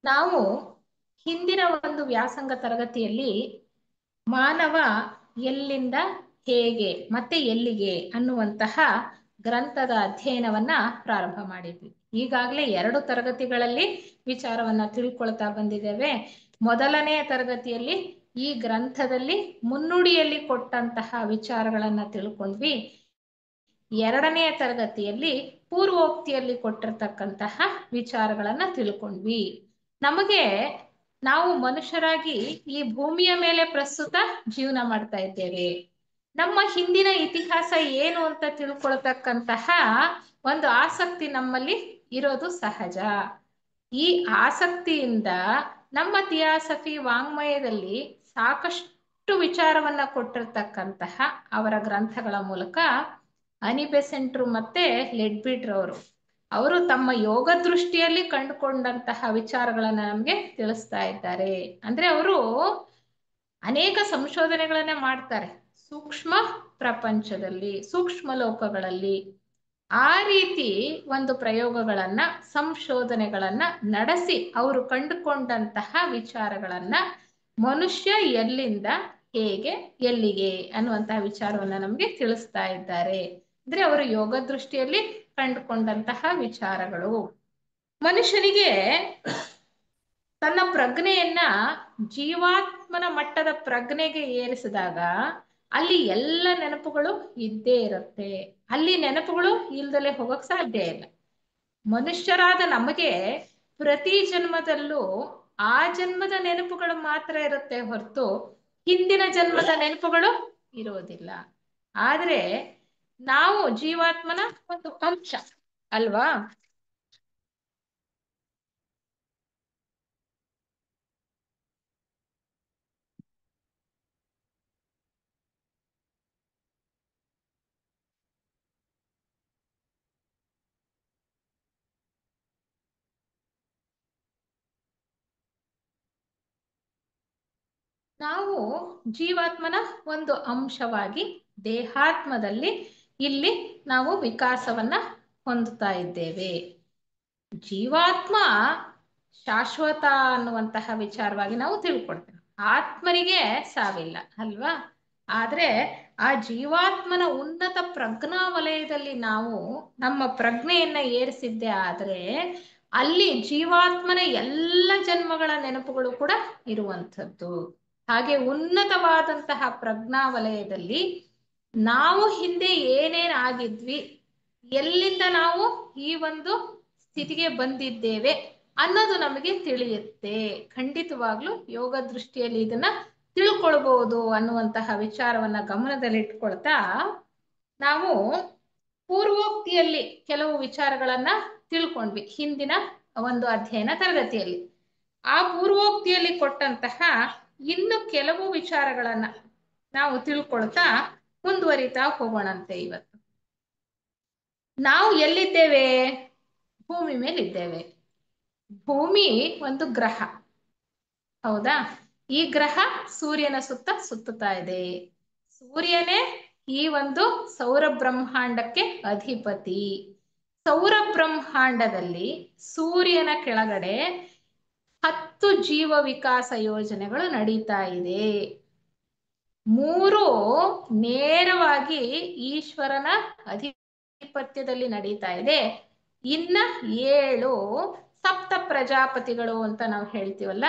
ನಾವು ಹಿಂದಿನ ಒಂದು ವ್ಯಾಸಂಗ ತರಗತಿಯಲ್ಲಿ ಮಾನವ ಎಲ್ಲಿಂದ ಹೇಗೆ ಮತ್ತೆ ಎಲ್ಲಿಗೆ ಅನ್ನುವಂತಹ ಗ್ರಂಥದ ಅಧ್ಯಯನವನ್ನ ಪ್ರಾರಂಭ ಮಾಡಿದ್ವಿ. ಈಗಾಗಲೇ 2 ತರಗತಿಗಳಲ್ಲಿ ವಿಚಾರವನ್ನ ತಿಳ್ಕೊಳ್ತಾ ಬಂದಿದ್ದೇವೆ. ಮೊದಲನೆಯ ತರಗತಿಯಲ್ಲಿ ಈ ಗ್ರಂಥದಲ್ಲಿ ಮುನ್ನುಡಿಯಲ್ಲಿ ಕೊಟ್ಟಂತಹ ವಿಚಾರಗಳನ್ನ ತಿಳ್ಕೊಂಡ್ವಿ. 2ನೆಯ ತರಗತಿಯಲ್ಲಿ ಪೂರ್ವೋಕ್ತಿಯಲ್ಲಿ ಕೊಟ್ಟಿರ್ತಕ್ಕಂತಹ ವಿಚಾರಗಳನ್ನ ತಿಳ್ಕೊಂಡ್ವಿ. ನಮಗೆ ನಾವು ಮನುಷ್ಯರಾಗಿ ಈ ಭೂಮಿಯ ಮೇಲೆ ಪ್ರಸ್ತುತ ಜೀವನ ಮಾಡ್ತಾ ಇದ್ದೇವೆ. ನಮ್ಮ ಹಿಂದಿನ ಇತಿಹಾಸ ಏನು ಅಂತ ತಿಳ್ಕೊಳ್ತಕ್ಕಂತಹ ಒಂದು ಆಸಕ್ತಿ ನಮ್ಮಲ್ಲಿ ಇರೋದು ಸಹಜ. ಈ ಆಸಕ್ತಿಯಿಂದ ನಮ್ಮ ಥಿಯಾಸಫಿ ವಾಂಗ್ಮಯದಲ್ಲಿ ಸಾಕಷ್ಟು ವಿಚಾರವನ್ನ ಕೊಟ್ಟಿರ್ತಕ್ಕಂತಹ ಅವರ ಗ್ರಂಥಗಳ ಮೂಲಕ ಅನಿ ಬೆಸೆಂಟ್ರು ಮತ್ತೆ ಲೆಡ್ಬಿಟ್ರ್ ಅವರು ತಮ್ಮ ಯೋಗ ದೃಷ್ಟಿಯಲ್ಲಿ ಕಂಡುಕೊಂಡಂತಹ ವಿಚಾರಗಳನ್ನ ನಮ್ಗೆ ತಿಳಿಸ್ತಾ ಇದ್ದಾರೆ. ಅಂದ್ರೆ ಅವರು ಅನೇಕ ಸಂಶೋಧನೆಗಳನ್ನ ಮಾಡ್ತಾರೆ ಸೂಕ್ಷ್ಮ ಪ್ರಪಂಚದಲ್ಲಿ, ಸೂಕ್ಷ್ಮ ಲೋಕಗಳಲ್ಲಿ. ಆ ರೀತಿ ಒಂದು ಪ್ರಯೋಗಗಳನ್ನ, ಸಂಶೋಧನೆಗಳನ್ನ ನಡೆಸಿ ಅವರು ಕಂಡುಕೊಂಡಂತಹ ವಿಚಾರಗಳನ್ನ ಮನುಷ್ಯ ಎಲ್ಲಿಂದ ಹೇಗೆ ಎಲ್ಲಿಗೆ ಅನ್ನುವಂತಹ ವಿಚಾರವನ್ನ ನಮ್ಗೆ ತಿಳಿಸ್ತಾ ಇದ್ದಾರೆ. ಅಂದ್ರೆ ಅವರು ಯೋಗ ದೃಷ್ಟಿಯಲ್ಲಿ ಕಂಡುಕೊಂಡಂತಹ ವಿಚಾರಗಳು. ಮನುಷ್ಯನಿಗೆ ತನ್ನ ಪ್ರಜ್ಞೆಯನ್ನ ಜೀವಾತ್ಮನ ಮಟ್ಟದ ಪ್ರಜ್ಞೆಗೆ ಏರಿಸಿದಾಗ ಅಲ್ಲಿ ಎಲ್ಲ ನೆನಪುಗಳು ಇದ್ದೇ ಇರುತ್ತೆ. ಅಲ್ಲಿ ನೆನಪುಗಳು ಇಲ್ದಲೆ ಹೋಗಕ್ ಸಾಧ್ಯ ಇಲ್ಲ. ಮನುಷ್ಯರಾದ ನಮಗೆ ಪ್ರತಿ ಜನ್ಮದಲ್ಲೂ ಆ ಜನ್ಮದ ನೆನಪುಗಳು ಮಾತ್ರ ಇರುತ್ತೆ ಹೊರತು ಹಿಂದಿನ ಜನ್ಮದ ನೆನಪುಗಳು ಇರೋದಿಲ್ಲ. ಆದ್ರೆ ನಾವು ಜೀವಾತ್ಮನ ಒಂದು ಅಂಶ ಅಲ್ವಾ. ನಾವು ಜೀವಾತ್ಮನ ಒಂದು ಅಂಶವಾಗಿ ದೇಹಾತ್ಮದಲ್ಲಿ ಇಲ್ಲಿ ನಾವು ವಿಕಾಸವನ್ನ ಹೊಂದುತ್ತಾ ಇದ್ದೇವೆ. ಜೀವಾತ್ಮ ಶಾಶ್ವತ ಅನ್ನುವಂತಹ ವಿಚಾರವಾಗಿ ನಾವು ತಿಳ್ಕೊಳ್ತೇವೆ. ಆತ್ಮನಿಗೆ ಸಾವಿಲ್ಲ ಅಲ್ವಾ. ಆದ್ರೆ ಆ ಜೀವಾತ್ಮನ ಉನ್ನತ ಪ್ರಜ್ಞಾ ವಲಯದಲ್ಲಿ ನಾವು ನಮ್ಮ ಪ್ರಜ್ಞೆಯನ್ನ ಏರಿಸಿದ್ದೆ ಆದ್ರೆ ಅಲ್ಲಿ ಜೀವಾತ್ಮನ ಎಲ್ಲ ಜನ್ಮಗಳ ನೆನಪುಗಳು ಕೂಡ ಇರುವಂಥದ್ದು. ಹಾಗೆ ಉನ್ನತವಾದಂತಹ ಪ್ರಜ್ಞಾ ವಲಯದಲ್ಲಿ ನಾವು ಹಿಂದೆ ಏನೇನ್ ಆಗಿದ್ವಿ, ಎಲ್ಲಿಂದ ನಾವು ಈ ಒಂದು ಸ್ಥಿತಿಗೆ ಬಂದಿದ್ದೇವೆ ಅನ್ನೋದು ನಮಗೆ ತಿಳಿಯುತ್ತೆ. ಖಂಡಿತವಾಗ್ಲೂ ಯೋಗ ದೃಷ್ಟಿಯಲ್ಲಿ ಇದನ್ನ ತಿಳ್ಕೊಳ್ಬಹುದು ಅನ್ನುವಂತಹ ವಿಚಾರವನ್ನ ಗಮನದಲ್ಲಿಟ್ಕೊಳ್ತಾ ನಾವು ಪೂರ್ವೋಕ್ತಿಯಲ್ಲಿ ಕೆಲವು ವಿಚಾರಗಳನ್ನ ತಿಳ್ಕೊಂಡ್ವಿ ಹಿಂದಿನ ಒಂದು ಅಧ್ಯಯನ ತರಗತಿಯಲ್ಲಿ. ಆ ಪೂರ್ವೋಕ್ತಿಯಲ್ಲಿ ಕೊಟ್ಟಂತಹ ಇನ್ನು ಕೆಲವು ವಿಚಾರಗಳನ್ನ ನಾವು ತಿಳ್ಕೊಳ್ತಾ ಮುಂದುವರಿತಾ ಹೋಗೋಣಂತೆ. ಇವತ್ತು ನಾವು ಎಲ್ಲಿದ್ದೇವೆ? ಭೂಮಿ ಮೇಲಿದ್ದೇವೆ. ಭೂಮಿ ಒಂದು ಗ್ರಹ, ಹೌದಾ? ಈ ಗ್ರಹ ಸೂರ್ಯನ ಸುತ್ತ ಸುತ್ತುತ್ತಾ ಇದೆ. ಸೂರ್ಯನೇ ಈ ಒಂದು ಸೌರ ಬ್ರಹ್ಮಾಂಡಕ್ಕೆ ಅಧಿಪತಿ. ಸೌರ ಬ್ರಹ್ಮಾಂಡದಲ್ಲಿ ಸೂರ್ಯನ ಕೆಳಗಡೆ 10 ಜೀವ ವಿಕಾಸ ಯೋಜನೆಗಳು ನಡೀತಾ ಇದೆ. 3 ನೇರವಾಗಿ ಈಶ್ವರನ ಅಧಿಪತ್ಯದಲ್ಲಿ ನಡೀತಾ ಇದೆ. ಇನ್ನ 7 ಸಪ್ತ ಪ್ರಜಾಪತಿಗಳು ಅಂತ ನಾವು ಹೇಳ್ತೀವಲ್ಲ,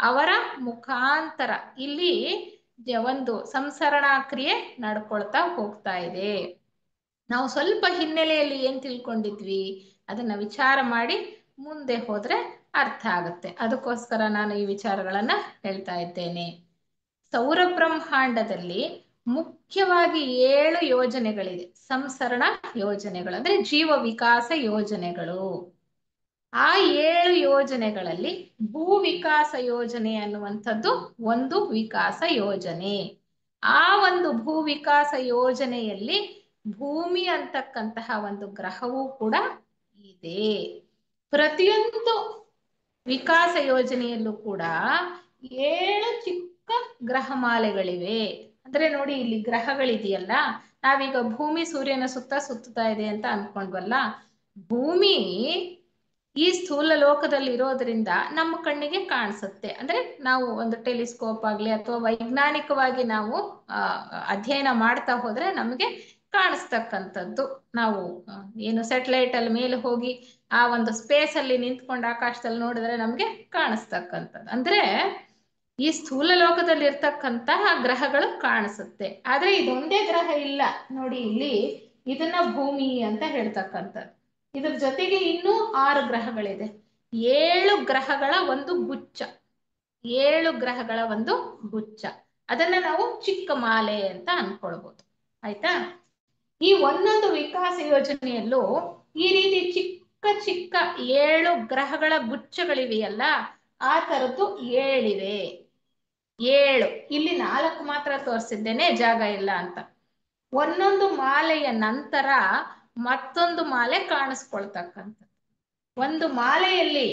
ಅವರ ಮುಖಾಂತರ ಇಲ್ಲಿ ಒಂದು ಸಂಸರಣಾ ಕ್ರಿಯೆ ನಡ್ಕೊಳ್ತಾ ಹೋಗ್ತಾ ಇದೆ. ನಾವು ಸ್ವಲ್ಪ ಹಿನ್ನೆಲೆಯಲ್ಲಿ ಏನ್ ತಿಳ್ಕೊಂಡಿದ್ವಿ ಅದನ್ನ ವಿಚಾರ ಮಾಡಿ ಮುಂದೆ ಹೋದ್ರೆ ಅರ್ಥ ಆಗುತ್ತೆ. ಅದಕ್ಕೋಸ್ಕರ ನಾನು ಈ ವಿಚಾರಗಳನ್ನ ಹೇಳ್ತಾ ಇದ್ದೇನೆ. ಸೌರ ಬ್ರಹ್ಮಾಂಡದಲ್ಲಿ ಮುಖ್ಯವಾಗಿ 7 ಯೋಜನೆಗಳಿದೆ. ಸಂಸರಣ ಯೋಜನೆಗಳು ಅಂದ್ರೆ ಜೀವ ವಿಕಾಸ ಯೋಜನೆಗಳು. ಆ 7 ಯೋಜನೆಗಳಲ್ಲಿ ಭೂ ವಿಕಾಸ ಯೋಜನೆ ಅನ್ನುವಂಥದ್ದು ಒಂದು ವಿಕಾಸ ಯೋಜನೆ. ಆ ಒಂದು ಭೂ ವಿಕಾಸ ಯೋಜನೆಯಲ್ಲಿ ಭೂಮಿ ಅಂತಕ್ಕಂತಹ ಒಂದು ಗ್ರಹವೂ ಕೂಡ ಇದೆ. ಪ್ರತಿಯೊಂದು ವಿಕಾಸ ಯೋಜನೆಯಲ್ಲೂ ಕೂಡ 7 ಚಿಕ್ಕ ಗ್ರಹಮಾಲೆಗಳಿವೆ. ಅಂದ್ರೆ ನೋಡಿ, ಇಲ್ಲಿ ಗ್ರಹಗಳಿದೆಯಲ್ಲ, ನಾವೀಗ ಭೂಮಿ ಸೂರ್ಯನ ಸುತ್ತ ಸುತ್ತುತ್ತಾ ಇದೆ ಅಂತ ಅನ್ಕೊಂಡ್ವಲ್ಲ, ಭೂಮಿ ಈ ಸ್ಥೂಲ ಲೋಕದಲ್ಲಿ ಇರೋದ್ರಿಂದ ನಮ್ಮ ಕಣ್ಣಿಗೆ ಕಾಣಿಸುತ್ತೆ. ಅಂದ್ರೆ ನಾವು ಒಂದು ಟೆಲಿಸ್ಕೋಪ್ ಆಗ್ಲಿ ಅಥವಾ ವೈಜ್ಞಾನಿಕವಾಗಿ ನಾವು ಅಧ್ಯಯನ ಮಾಡ್ತಾ ಹೋದ್ರೆ ನಮಗೆ ಕಾಣಿಸ್ತಕ್ಕಂಥದ್ದು. ನಾವು ಏನು ಸ್ಯಾಟಲೈಟ್ ಅಲ್ಲಿ ಮೇಲೆ ಹೋಗಿ ಆ ಒಂದು ಸ್ಪೇಸ್ ಅಲ್ಲಿ ನಿಂತ್ಕೊಂಡು ಆಕಾಶದಲ್ಲಿ ನೋಡಿದ್ರೆ ನಮ್ಗೆ ಕಾಣಿಸ್ತಕ್ಕಂಥದ್ದು. ಅಂದ್ರೆ ಈ ಸ್ಥೂಲ ಲೋಕದಲ್ಲಿ ಇರ್ತಕ್ಕಂತಹ ಗ್ರಹಗಳು ಕಾಣಿಸುತ್ತೆ. ಆದ್ರೆ ಇದೊಂದೇ ಗ್ರಹ ಇಲ್ಲ ನೋಡಿ, ಇಲ್ಲಿ ಇದನ್ನ ಭೂಮಿ ಅಂತ ಹೇಳ್ತಕ್ಕಂಥದ್ದು. ಇದ್ರ ಜೊತೆಗೆ ಇನ್ನೂ 6 ಗ್ರಹಗಳಿದೆ. 7 ಗ್ರಹಗಳ ಒಂದು ಗುಚ್ಛ, 7 ಗ್ರಹಗಳ ಒಂದು ಗುಚ್ಛ. ಅದನ್ನ ನಾವು ಚಿಕ್ಕ ಮಾಲೆ ಅಂತ ಅನ್ಕೊಳ್ಬಹುದು. ಆಯ್ತಾ? ಈ ಒಂದೊಂದು ವಿಕಾಸ ಯೋಜನೆಯಲ್ಲೂ ಈ ರೀತಿ ಚಿಕ್ಕ ಚಿಕ್ಕ 7 ಗ್ರಹಗಳ ಗುಚ್ಛಗಳಿವೆಯಲ್ಲ, ಆ ತರದ್ದು 7 ಇವೆ. 7, ಇಲ್ಲಿ 4 ಮಾತ್ರ ತೋರಿಸಿದ್ದೇನೆ, ಜಾಗ ಇಲ್ಲ ಅಂತ. ಒಂದೊಂದು ಮಾಲೆಯ ನಂತರ ಮತ್ತೊಂದು ಮಾಲೆ ಕಾಣಿಸ್ಕೊಳ್ತಕ್ಕಂಥದ್ದು. ಒಂದು ಮಾಲೆಯಲ್ಲಿ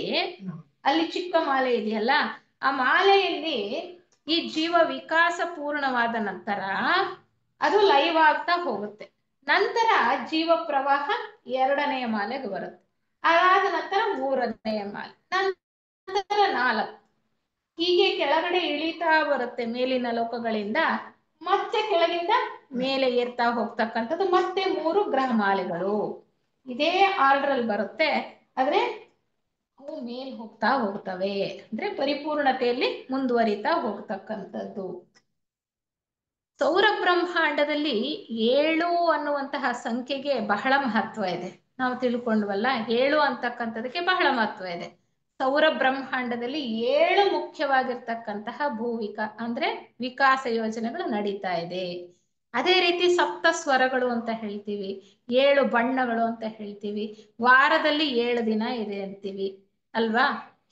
ಅಲ್ಲಿ ಚಿಕ್ಕ ಮಾಲೆ ಇದೆಯಲ್ಲ, ಆ ಮಾಲೆಯಲ್ಲಿ ಈ ಜೀವ ವಿಕಾಸ ಪೂರ್ಣವಾದ ನಂತರ ಅದು ಲೈವ್ ಆಗ್ತಾ ಹೋಗುತ್ತೆ. ನಂತರ ಜೀವ ಪ್ರವಾಹ 2ನೆಯ ಮಾಲೆಗೆ ಬರುತ್ತೆ. ಅದಾದ ನಂತರ 3ನೆಯ ಮಾಲೆ, ನಂತರ 4, ಹೀಗೆ ಕೆಳಗಡೆ ಇಳಿತಾ ಬರುತ್ತೆ ಮೇಲಿನ ಲೋಕಗಳಿಂದ. ಮತ್ತೆ ಕೆಳಗಿಂದ ಮೇಲೆ ಏರ್ತಾ ಹೋಗ್ತಕ್ಕಂಥದ್ದು. ಮತ್ತೆ 3 ಗ್ರಹ ಮಾಲೆಗಳು ಇದೇ ಆರ್ಡರ್ ಅಲ್ಲಿ ಬರುತ್ತೆ. ಆದ್ರೆ ಅವು ಮೇಲ್ ಹೋಗ್ತಾ ಹೋಗ್ತವೆ, ಅಂದ್ರೆ ಪರಿಪೂರ್ಣತೆಯಲ್ಲಿ ಮುಂದುವರಿತಾ ಹೋಗ್ತಕ್ಕಂಥದ್ದು. ಸೌರ ಬ್ರಹ್ಮಾಂಡದಲ್ಲಿ 7 ಅನ್ನುವಂತಹ ಸಂಖ್ಯೆಗೆ ಬಹಳ ಮಹತ್ವ ಇದೆ. ನಾವು ತಿಳ್ಕೊಂಡ್ವಲ್ಲ, 7 ಅಂತಕ್ಕಂಥದಕ್ಕೆ ಬಹಳ ಮಹತ್ವ ಇದೆ. ಸೌರ ಬ್ರಹ್ಮಾಂಡದಲ್ಲಿ 7 ಮುಖ್ಯವಾಗಿರ್ತಕ್ಕಂತಹ ಅಂದ್ರೆ ವಿಕಾಸ ಯೋಜನೆಗಳು ನಡೀತಾ ಇದೆ. ಅದೇ ರೀತಿ ಸಪ್ತ ಸ್ವರಗಳು ಅಂತ ಹೇಳ್ತೀವಿ, 7 ಬಣ್ಣಗಳು ಅಂತ ಹೇಳ್ತೀವಿ, ವಾರದಲ್ಲಿ 7 ದಿನ ಇದೆ ಅಂತೀವಿ ಅಲ್ವಾ?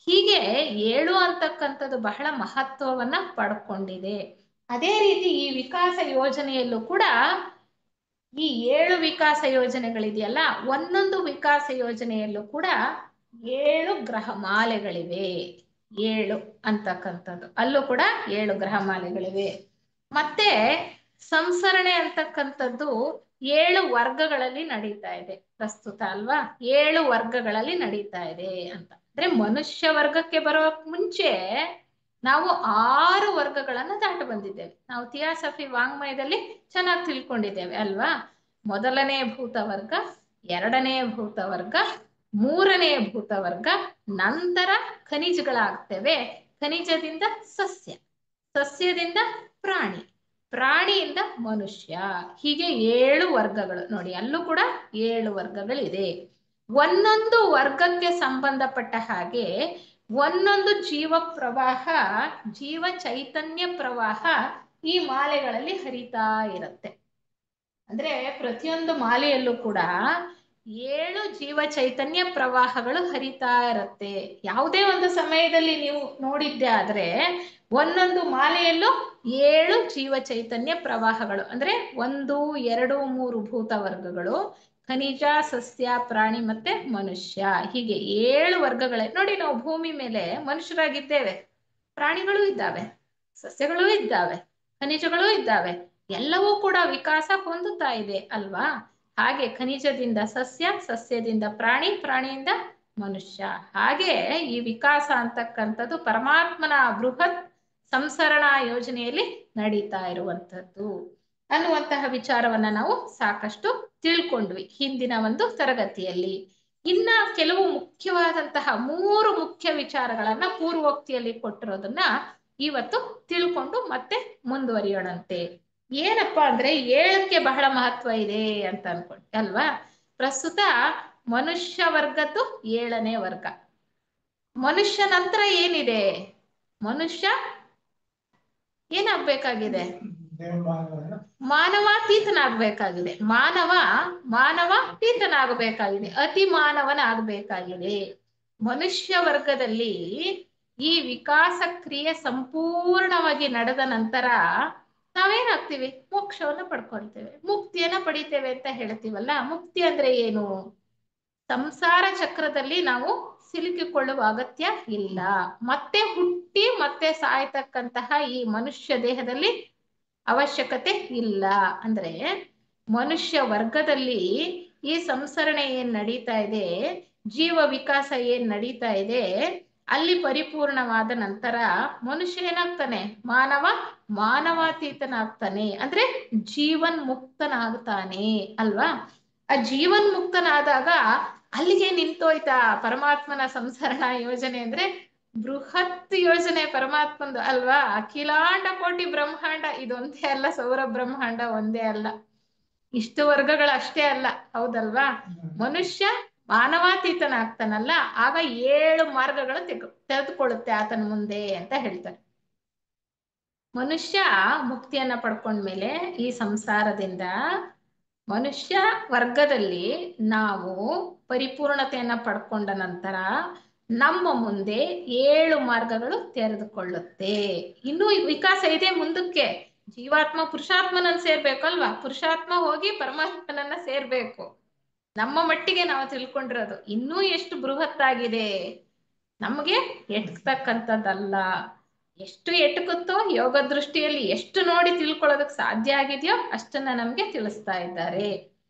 ಹೀಗೆ 7 ಅಂತಕ್ಕಂಥದ್ದು ಬಹಳ ಮಹತ್ವವನ್ನ ಪಡ್ಕೊಂಡಿದೆ. ಅದೇ ರೀತಿ ಈ ವಿಕಾಸ ಯೋಜನೆಯಲ್ಲೂ ಕೂಡ ಈ 7 ವಿಕಾಸ ಯೋಜನೆಗಳಿದೆಯಲ್ಲ, ಒಂದೊಂದು ವಿಕಾಸ ಯೋಜನೆಯಲ್ಲೂ ಕೂಡ 7 ಗ್ರಹ ಮಾಲೆಗಳಿವೆ. 7 ಅಂತಕ್ಕಂಥದ್ದು, ಅಲ್ಲೂ ಕೂಡ 7 ಗ್ರಹ ಮಾಲೆಗಳಿವೆ. ಮತ್ತೆ ಸಂಸರಣೆ ಅಂತಕ್ಕಂಥದ್ದು 7 ವರ್ಗಗಳಲ್ಲಿ ನಡೀತಾ ಇದೆ ಪ್ರಸ್ತುತ ಅಲ್ವಾ? 7 ವರ್ಗಗಳಲ್ಲಿ ನಡೀತಾ ಇದೆ ಅಂತ. ಅಂದ್ರೆ ಮನುಷ್ಯ ವರ್ಗಕ್ಕೆ ಬರೋ ಮುಂಚೆ ನಾವು 6 ವರ್ಗಗಳನ್ನು ದಾಟಿ ಬಂದಿದ್ದೇವೆ. ನಾವು ಥಿಯಾಸಫಿ ವಾಂಗ್ಮಯದಲ್ಲಿ ಚೆನ್ನಾಗಿ ತಿಳ್ಕೊಂಡಿದ್ದೇವೆ ಅಲ್ವಾ? 1ನೇ ಭೂತವರ್ಗ, 2ನೇ ಭೂತವರ್ಗ, 3ನೇ ಭೂತವರ್ಗ, ನಂತರ ಖನಿಜಗಳಾಗ್ತೇವೆ, ಖನಿಜದಿಂದ ಸಸ್ಯ, ಸಸ್ಯದಿಂದ ಪ್ರಾಣಿ, ಪ್ರಾಣಿಯಿಂದ ಮನುಷ್ಯ. ಹೀಗೆ 7 ವರ್ಗಗಳು ನೋಡಿ, ಅಲ್ಲೂ ಕೂಡ 7 ವರ್ಗಗಳಿದೆ. ಒಂದೊಂದು ವರ್ಗಕ್ಕೆ ಸಂಬಂಧಪಟ್ಟ ಹಾಗೆ ಒಂದೊಂದು ಜೀವ ಪ್ರವಾಹ, ಜೀವ ಚೈತನ್ಯ ಪ್ರವಾಹ ಈ ಮಾಲೆಗಳಲ್ಲಿ ಹರಿತಾ ಇರುತ್ತೆ. ಅಂದ್ರೆ ಪ್ರತಿಯೊಂದು ಮಾಲೆಯಲ್ಲೂ ಕೂಡ 7 ಜೀವ ಚೈತನ್ಯ ಪ್ರವಾಹಗಳು ಹರಿತಾ ಇರುತ್ತೆ. ಯಾವುದೇ ಒಂದು ಸಮಯದಲ್ಲಿ ನೀವು ನೋಡಿದ್ದೆ ಆದ್ರೆ ಒಂದೊಂದು ಮಾಲೆಯಲ್ಲೂ 7 ಜೀವ ಚೈತನ್ಯ ಪ್ರವಾಹಗಳು, ಅಂದ್ರೆ 1, 2, 3 ಭೂತ ವರ್ಗಗಳು, ಖನಿಜ, ಸಸ್ಯ, ಪ್ರಾಣಿ ಮತ್ತೆ ಮನುಷ್ಯ, ಹೀಗೆ 7 ವರ್ಗಗಳೇ ನೋಡಿ. ನಾವು ಭೂಮಿ ಮೇಲೆ ಮನುಷ್ಯರಾಗಿದ್ದೇವೆ, ಪ್ರಾಣಿಗಳು ಇದ್ದಾವೆ, ಸಸ್ಯಗಳು ಇದ್ದಾವೆ, ಖನಿಜಗಳು ಇದ್ದಾವೆ, ಎಲ್ಲವೂ ಕೂಡ ವಿಕಾಸ ಹೊಂದುತ್ತಾ ಇದೆ ಅಲ್ವಾ? ಹಾಗೆ ಖನಿಜದಿಂದ ಸಸ್ಯ, ಸಸ್ಯದಿಂದ ಪ್ರಾಣಿ, ಪ್ರಾಣಿಯಿಂದ ಮನುಷ್ಯ. ಹಾಗೆ ಈ ವಿಕಾಸ ಅಂತಕ್ಕಂಥದ್ದು ಪರಮಾತ್ಮನ ಬೃಹತ್ ಸಂಸರಣಾ ಯೋಜನೆಯಲ್ಲಿ ನಡೀತಾ ಇರುವಂಥದ್ದು ಅನ್ನುವಂತಹ ವಿಚಾರವನ್ನ ನಾವು ಸಾಕಷ್ಟು ತಿಳ್ಕೊಂಡ್ವಿ ಹಿಂದಿನ ಒಂದು ತರಗತಿಯಲ್ಲಿ. ಇನ್ನ ಕೆಲವು ಮುಖ್ಯವಾದಂತಹ 3 ಮುಖ್ಯ ವಿಚಾರಗಳನ್ನ ಪೂರ್ವೋಕ್ತಿಯಲ್ಲಿ ಕೊಟ್ಟಿರೋದನ್ನ ಇವತ್ತು ತಿಳ್ಕೊಂಡು ಮತ್ತೆ ಮುಂದುವರಿಯೋಣಂತೆ. ಏನಪ್ಪಾ ಅಂದ್ರೆ 7ಕ್ಕೆ ಬಹಳ ಮಹತ್ವ ಇದೆ ಅಂತ ಅನ್ಕೊಂಡೆ ಅಲ್ವಾ? ಪ್ರಸ್ತುತ ಮನುಷ್ಯ ವರ್ಗದ್ದು 7ನೇ ವರ್ಗ. ಮನುಷ್ಯ ನಂತರ ಏನಿದೆ? ಮನುಷ್ಯ ಏನಾಗ್ಬೇಕಾಗಿದೆ? ಮಾನವಾತೀತನಾಗಬೇಕಾಗಿದೆ. ಮಾನವಾತೀತನಾಗಬೇಕಾಗಿದೆ, ಅತಿ ಮಾನವನಾಗಬೇಕಾಗಿದೆ. ಮನುಷ್ಯ ವರ್ಗದಲ್ಲಿ ಈ ವಿಕಾಸ ಕ್ರಿಯೆ ಸಂಪೂರ್ಣವಾಗಿ ನಡೆದ ನಂತರ ನಾವೇನಾಗ್ತೀವಿ? ಮೋಕ್ಷವನ್ನ ಪಡ್ಕೊಳ್ತೇವೆ, ಮುಕ್ತಿಯನ್ನ ಪಡಿತೇವೆ ಅಂತ ಹೇಳ್ತೀವಲ್ಲ. ಮುಕ್ತಿ ಅಂದ್ರೆ ಏನು? ಸಂಸಾರ ಚಕ್ರದಲ್ಲಿ ನಾವು ಸಿಲುಕಿಕೊಳ್ಳುವ ಅಗತ್ಯ ಇಲ್ಲ. ಮತ್ತೆ ಹುಟ್ಟಿ ಮತ್ತೆ ಸಾಯ್ತಕ್ಕಂತಹ ಈ ಮನುಷ್ಯ ದೇಹದಲ್ಲಿ ಅವಶ್ಯಕತೆ ಇಲ್ಲ. ಅಂದ್ರೆ ಮನುಷ್ಯ ವರ್ಗದಲ್ಲಿ ಈ ಸಂಸರಣೆ ಏನ್ ನಡೀತಾ ಇದೆ, ಜೀವ ವಿಕಾಸ ಏನ್ ನಡೀತಾ ಇದೆ ಅಲ್ಲಿ ಪರಿಪೂರ್ಣವಾದ ನಂತರ ಮನುಷ್ಯ ಏನಾಗ್ತಾನೆ, ಮಾನವಾತೀತನಾಗ್ತಾನೆ, ಅಂದ್ರೆ ಜೀವನ್ ಮುಕ್ತನಾಗ್ತಾನೆ ಅಲ್ವಾ. ಆ ಜೀವನ್ ಮುಕ್ತನಾದಾಗ ಅಲ್ಲಿಗೆ ನಿಂತೋಯ್ತಾ ಪರಮಾತ್ಮನ ಸಂಸರಣ ಯೋಜನೆ? ಅಂದ್ರೆ ಬೃಹತ್ ಯೋಜನೆ ಪರಮಾತ್ಮಂದು ಅಲ್ವಾ. ಅಖಿಲಾಂಡ ಕೋಟಿ ಬ್ರಹ್ಮಾಂಡ ಇದೊಂದೇ ಅಲ್ಲ, ಸೌರ ಬ್ರಹ್ಮಾಂಡ ಒಂದೇ ಅಲ್ಲ, ಇಷ್ಟು ವರ್ಗಗಳು ಅಷ್ಟೇ ಅಲ್ಲ, ಹೌದಲ್ವಾ. ಮನುಷ್ಯ ಮಾನವಾತೀತನಾಗ್ತಾನಲ್ಲ, ಆಗ 7 ಮಾರ್ಗಗಳು ತೆಗೆದುಕೊಳ್ಳುತ್ತೆ ಆತನ ಮುಂದೆ ಅಂತ ಹೇಳ್ತಾರೆ. ಮನುಷ್ಯ ಮುಕ್ತಿಯನ್ನ ಪಡ್ಕೊಂಡ್ಮೇಲೆ ಈ ಸಂಸಾರದಿಂದ ಮನುಷ್ಯ ವರ್ಗದಲ್ಲಿ ನಾವು ಪರಿಪೂರ್ಣತೆಯನ್ನ ಪಡ್ಕೊಂಡ ನಂತರ ನಮ್ಮ ಮುಂದೆ 7 ಮಾರ್ಗಗಳು ತೆರೆದುಕೊಳ್ಳುತ್ತೆ. ಇನ್ನೂ ವಿಕಾಸ ಇದೆ ಮುಂದಕ್ಕೆ. ಜೀವಾತ್ಮ ಪುರುಷಾತ್ಮನನ್ನ ಸೇರ್ಬೇಕಲ್ವಾ, ಪುರುಷಾತ್ಮ ಹೋಗಿ ಪರಮಾತ್ಮನನ್ನ ಸೇರ್ಬೇಕು. ನಮ್ಮ ಮಟ್ಟಿಗೆ ನಾವು ತಿಳ್ಕೊಂಡಿರೋದು ಇನ್ನೂ ಎಷ್ಟು ಬೃಹತ್ತಾಗಿದೆ, ನಮಗೆ ಎಟ್ತಕ್ಕಂಥದ್ದಲ್ಲ. ಎಷ್ಟು ಎಟುಕುತ್ತೋ ಯೋಗ ದೃಷ್ಟಿಯಲ್ಲಿ ಎಷ್ಟು ನೋಡಿ ತಿಳ್ಕೊಳ್ಳೋದಕ್ಕೆ ಸಾಧ್ಯ ಆಗಿದೆಯೋ ಅಷ್ಟನ್ನ ನಮ್ಗೆ ತಿಳಿಸ್ತಾ ಇದ್ದಾರೆ.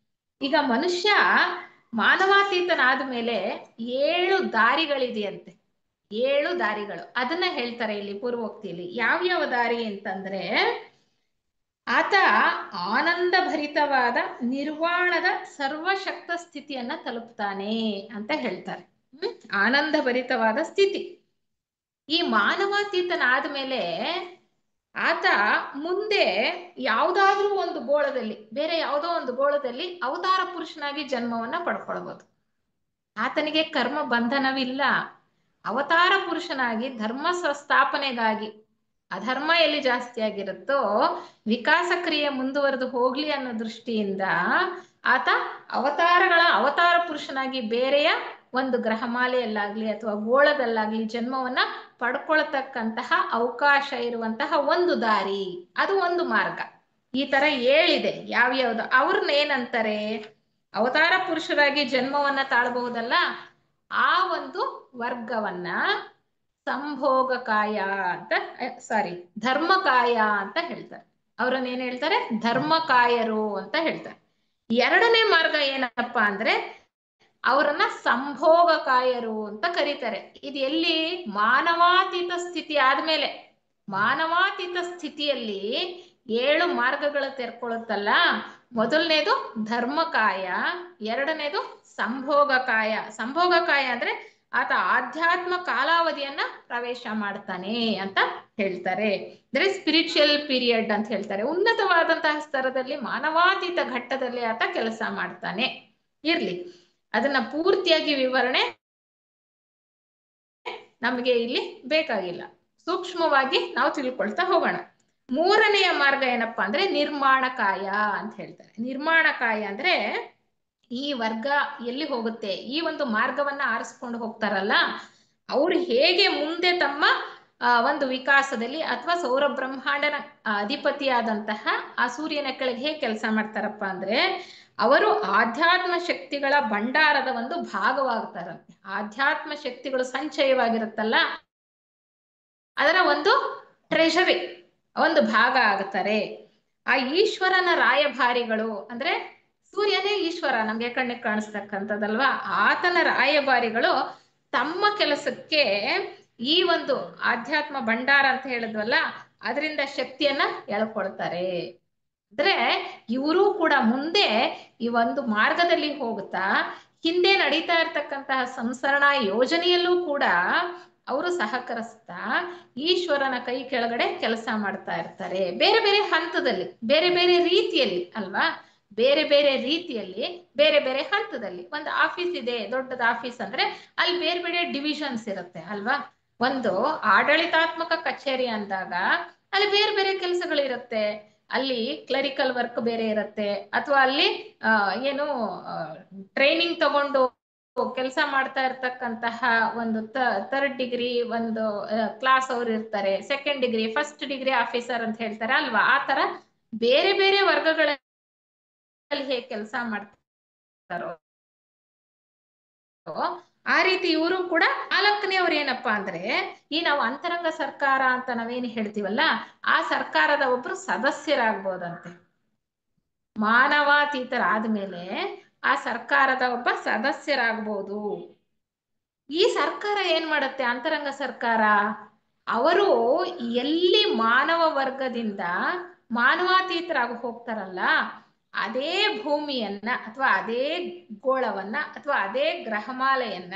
ಈಗ ಮನುಷ್ಯ ಮಾನವಾತೀತನಾದ ಮೇಲೆ 7 ದಾರಿಗಳಿದೆಯಂತೆ, 7 ದಾರಿಗಳು. ಅದನ್ನ ಹೇಳ್ತಾರೆ ಇಲ್ಲಿ ಪೂರ್ವೋಕ್ತಿಯಲ್ಲಿ. ಯಾವ್ಯಾವ ದಾರಿ ಅಂತಂದ್ರೆ, ಆತ ಆನಂದ ಭರಿತವಾದ ನಿರ್ವಾಣದ ಸರ್ವಶಕ್ತ ಸ್ಥಿತಿಯನ್ನ ತಲುಪ್ತಾನೆ ಅಂತ ಹೇಳ್ತಾರೆ. ಆನಂದ ಭರಿತವಾದ ಸ್ಥಿತಿ. ಈ ಮಾನವಾತೀತನಾದ ಮೇಲೆ ಆತ ಮುಂದೆ ಯಾವುದಾದ್ರೂ ಒಂದು ಗೋಳದಲ್ಲಿ, ಬೇರೆ ಯಾವುದೋ ಒಂದು ಗೋಳದಲ್ಲಿ ಅವತಾರ ಪುರುಷನಾಗಿ ಜನ್ಮವನ್ನ ಪಡ್ಕೊಳ್ಬಹುದು. ಆತನಿಗೆ ಕರ್ಮ ಬಂಧನವಿಲ್ಲ. ಅವತಾರ ಪುರುಷನಾಗಿ ಧರ್ಮ ಸಂಸ್ಥಾಪನೆಗಾಗಿ, ಅಧರ್ಮ ಎಲ್ಲಿ ಜಾಸ್ತಿ ಆಗಿರುತ್ತೋ ವಿಕಾಸ ಕ್ರಿಯೆ ಮುಂದುವರೆದು ಹೋಗ್ಲಿ ಅನ್ನೋ ದೃಷ್ಟಿಯಿಂದ ಆತ ಅವತಾರ ಪುರುಷನಾಗಿ ಬೇರೆಯ ಒಂದು ಗ್ರಹಮಾಲೆಯಲ್ಲಾಗ್ಲಿ ಅಥವಾ ಗೋಳದಲ್ಲಾಗ್ಲಿ ಜನ್ಮವನ್ನ ಪಡ್ಕೊಳ್ತಕ್ಕಂತಹ ಅವಕಾಶ ಇರುವಂತಹ ಒಂದು ದಾರಿ, ಅದು ಒಂದು ಮಾರ್ಗ. ಈ ತರ 7 ಇದೆ. ಯಾವ್ಯಾವ್ದು ಅವ್ರನ್ನ ಏನಂತಾರೆ, ಅವತಾರ ಪುರುಷರಾಗಿ ಜನ್ಮವನ್ನ ತಾಳಬಹುದಲ್ಲ, ಆ ಒಂದು ವರ್ಗವನ್ನ ಸಂಭೋಗಕಾಯ ಅಂತ, ಧರ್ಮಕಾಯ ಅಂತ ಹೇಳ್ತಾರೆ. ಅವ್ರನ್ನ ಏನ್ ಹೇಳ್ತಾರೆ, ಧರ್ಮಕಾಯರು ಅಂತ ಹೇಳ್ತಾರೆ. 2ನೇ ಮಾರ್ಗ ಏನಪ್ಪಾ ಅಂದ್ರೆ ಅವರನ್ನ ಸಂಭೋಗಕಾಯರು ಅಂತ ಕರೀತಾರೆ. ಇದು ಎಲ್ಲಿ, ಮಾನವಾತೀತ ಸ್ಥಿತಿ ಆದ್ಮೇಲೆ. ಮಾನವಾತೀತ ಸ್ಥಿತಿಯಲ್ಲಿ 7 ಮಾರ್ಗಗಳು ತೆರ್ಕೊಳ್ಳುತ್ತಲ್ಲ, ಮೊದಲನೇದು ಧರ್ಮಕಾಯ, 2ನೇದು ಸಂಭೋಗಕಾಯ. ಸಂಭೋಗಕಾಯ ಅಂದ್ರೆ ಆತ ಆಧ್ಯಾತ್ಮ ಕಾಲಾವಧಿಯನ್ನ ಪ್ರವೇಶ ಮಾಡ್ತಾನೆ ಅಂತ ಹೇಳ್ತಾರೆ. ಅಂದ್ರೆ ಸ್ಪಿರಿಚುವಲ್ ಪೀರಿಯಡ್ ಅಂತ ಹೇಳ್ತಾರೆ. ಉನ್ನತವಾದಂತಹ ಸ್ತರದಲ್ಲಿ ಮಾನವಾತೀತ ಘಟ್ಟದಲ್ಲಿ ಆತ ಕೆಲಸ ಮಾಡ್ತಾನೆ. ಇರ್ಲಿ, ಅದನ್ನ ಪೂರ್ತಿಯಾಗಿ ವಿವರಣೆ ನಮಗೆ ಇಲ್ಲಿ ಬೇಕಾಗಿಲ್ಲ, ಸೂಕ್ಷ್ಮವಾಗಿ ನಾವು ತಿಳ್ಕೊಳ್ತಾ ಹೋಗೋಣ. 3ನೆಯ ಮಾರ್ಗ ಏನಪ್ಪಾ ಅಂದ್ರೆ ನಿರ್ಮಾಣಕಾಯ ಅಂತ ಹೇಳ್ತಾರೆ. ನಿರ್ಮಾಣಕಾಯ ಅಂದ್ರೆ ಈ ವರ್ಗ ಎಲ್ಲಿ ಹೋಗುತ್ತೆ, ಈ ಒಂದು ಮಾರ್ಗವನ್ನ ಆರಿಸ್ಕೊಂಡು ಹೋಗ್ತಾರಲ್ಲ, ಅವ್ರು ಹೇಗೆ ಮುಂದೆ ತಮ್ಮ ಒಂದು ವಿಕಾಸದಲ್ಲಿ ಅಥವಾ ಸೌರ ಬ್ರಹ್ಮಾಂಡನ ಅಧಿಪತಿಯಾದಂತಹ ಆ ಸೂರ್ಯನ ಕೆಳಗೆ ಹೇಗೆ ಕೆಲಸ ಮಾಡ್ತಾರಪ್ಪ ಅಂದ್ರೆ, ಅವರು ಆಧ್ಯಾತ್ಮ ಶಕ್ತಿಗಳ ಭಂಡಾರದ ಒಂದು ಭಾಗವಾಗ್ತಾರಂತೆ. ಆಧ್ಯಾತ್ಮ ಶಕ್ತಿಗಳು ಸಂಚಯವಾಗಿರುತ್ತಲ್ಲ, ಅದರ ಒಂದು ಟ್ರೆಷರಿ ಒಂದು ಭಾಗ ಆಗುತ್ತಾರೆ. ಆ ಈಶ್ವರನ ರಾಯಭಾರಿಗಳು ಅಂದ್ರೆ ಸೂರ್ಯನೇ ಈಶ್ವರ, ನಮ್ಗೆ ಕಣ್ಣಿಗೆ ಕಾಣಿಸ್ತಕ್ಕಂಥದ್ದಲ್ವಾ, ಆತನ ರಾಯಭಾರಿಗಳು ತಮ್ಮ ಕೆಲಸಕ್ಕೆ ಈ ಒಂದು ಆಧ್ಯಾತ್ಮ ಭಂಡಾರ ಅಂತ ಹೇಳಿದ್ವಲ್ಲ, ಅದರಿಂದ ಶಕ್ತಿಯನ್ನ ಎಳ್ಕೊಳ್ತಾರೆ. ಅಂದ್ರೆ ಇವರು ಕೂಡ ಮುಂದೆ ಈ ಒಂದು ಮಾರ್ಗದಲ್ಲಿ ಹೋಗುತ್ತಾ ಹಿಂದೆ ನಡೀತಾ ಇರ್ತಕ್ಕಂತಹ ಸಂಸರಣಾ ಯೋಜನೆಯಲ್ಲೂ ಕೂಡ ಅವರು ಸಹಕರಿಸ್ತಾ ಈಶ್ವರನ ಕೈ ಕೆಳಗಡೆ ಕೆಲಸ ಮಾಡ್ತಾ ಇರ್ತಾರೆ. ಬೇರೆ ಬೇರೆ ಹಂತದಲ್ಲಿ, ಬೇರೆ ಬೇರೆ ರೀತಿಯಲ್ಲಿ ಅಲ್ವಾ, ಬೇರೆ ಬೇರೆ ರೀತಿಯಲ್ಲಿ, ಬೇರೆ ಬೇರೆ ಹಂತದಲ್ಲಿ. ಒಂದು ಆಫೀಸ್ ಇದೆ, ದೊಡ್ಡದ ಆಫೀಸ್ ಅಂದ್ರೆ ಅಲ್ಲಿ ಬೇರೆ ಬೇರೆ ಡಿವಿಷನ್ಸ್ ಇರುತ್ತೆ ಅಲ್ವಾ. ಒಂದು ಆಡಳಿತಾತ್ಮಕ ಕಚೇರಿ ಅಂದಾಗ ಅಲ್ಲಿ ಬೇರೆ ಬೇರೆ ಕೆಲಸಗಳಿರುತ್ತೆ. ಅಲ್ಲಿ ಕ್ಲರಿಕಲ್ ವರ್ಕ್ ಬೇರೆ ಇರುತ್ತೆ, ಅಥವಾ ಅಲ್ಲಿ ಏನು ಟ್ರೈನಿಂಗ್ ತಗೊಂಡು ಕೆಲಸ ಮಾಡ್ತಾ ಇರ್ತಕ್ಕಂತಹ ಒಂದು 3rd ಡಿಗ್ರಿ ಒಂದು ಕ್ಲಾಸ್ ಅವ್ರು ಇರ್ತಾರೆ, 2nd degree, 1st degree officer ಅಂತ ಹೇಳ್ತಾರೆ ಅಲ್ವಾ. ಆ ತರ ಬೇರೆ ಬೇರೆ ವರ್ಗಗಳಲ್ಲಿ ಹೇಗೆ ಕೆಲಸ ಮಾಡ್ತಾರೋ ಆ ರೀತಿ ಇವರು ಕೂಡ 4ನೇವ್ರು ಏನಪ್ಪಾ ಅಂದ್ರೆ, ಈ ನಾವು ಅಂತರಂಗ ಸರ್ಕಾರ ಅಂತ ನಾವೇನು ಹೇಳ್ತೀವಲ್ಲ, ಆ ಸರ್ಕಾರದ ಒಬ್ರು ಸದಸ್ಯರಾಗ್ಬೋದಂತೆ. ಮಾನವಾತೀತರಾದ್ಮೇಲೆ ಆ ಸರ್ಕಾರದ ಒಬ್ಬ ಸದಸ್ಯರಾಗ್ಬೋದು. ಈ ಸರ್ಕಾರ ಏನ್ ಮಾಡುತ್ತೆ, ಅಂತರಂಗ ಸರ್ಕಾರ, ಅವರು ಎಲ್ಲಿ ಮಾನವ ವರ್ಗದಿಂದ ಮಾನವಾತೀತರಾಗಿ ಹೋಗ್ತಾರಲ್ಲ, ಅದೇ ಭೂಮಿಯನ್ನ ಅಥವಾ ಅದೇ ಗೋಳವನ್ನ ಅಥವಾ ಅದೇ ಗ್ರಹಮಾಲೆಯನ್ನ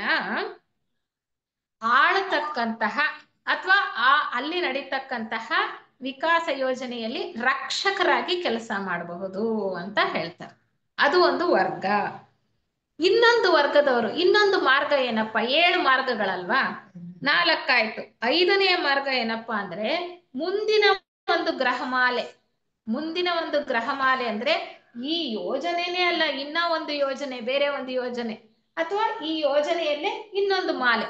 ಆಳತಕ್ಕಂತಹ ಅಥವಾ ಅಲ್ಲಿ ನಡೀತಕ್ಕಂತಹ ವಿಕಾಸ ಯೋಜನೆಯಲ್ಲಿ ರಕ್ಷಕರಾಗಿ ಕೆಲಸ ಮಾಡಬಹುದು ಅಂತ ಹೇಳ್ತಾರೆ. ಅದು ಒಂದು ವರ್ಗ. ಇನ್ನೊಂದು ವರ್ಗದವರು, ಇನ್ನೊಂದು ಮಾರ್ಗ ಏನಪ್ಪ, 7 ಮಾರ್ಗಗಳಲ್ವಾ, 4 ಆಯ್ತು. 5ನೇ ಮಾರ್ಗ ಏನಪ್ಪಾ ಅಂದ್ರೆ ಮುಂದಿನ ಒಂದು ಗ್ರಹಮಾಲೆ. ಮುಂದಿನ ಒಂದು ಗ್ರಹಮಾಲೆ ಅಂದ್ರೆ ಈ ಯೋಜನೆನೇ ಅಲ್ಲ, ಇನ್ನ ಒಂದು ಯೋಜನೆ, ಬೇರೆ ಒಂದು ಯೋಜನೆ, ಅಥವಾ ಈ ಯೋಜನೆಯಲ್ಲೇ ಇನ್ನೊಂದು ಮಾಲೆ,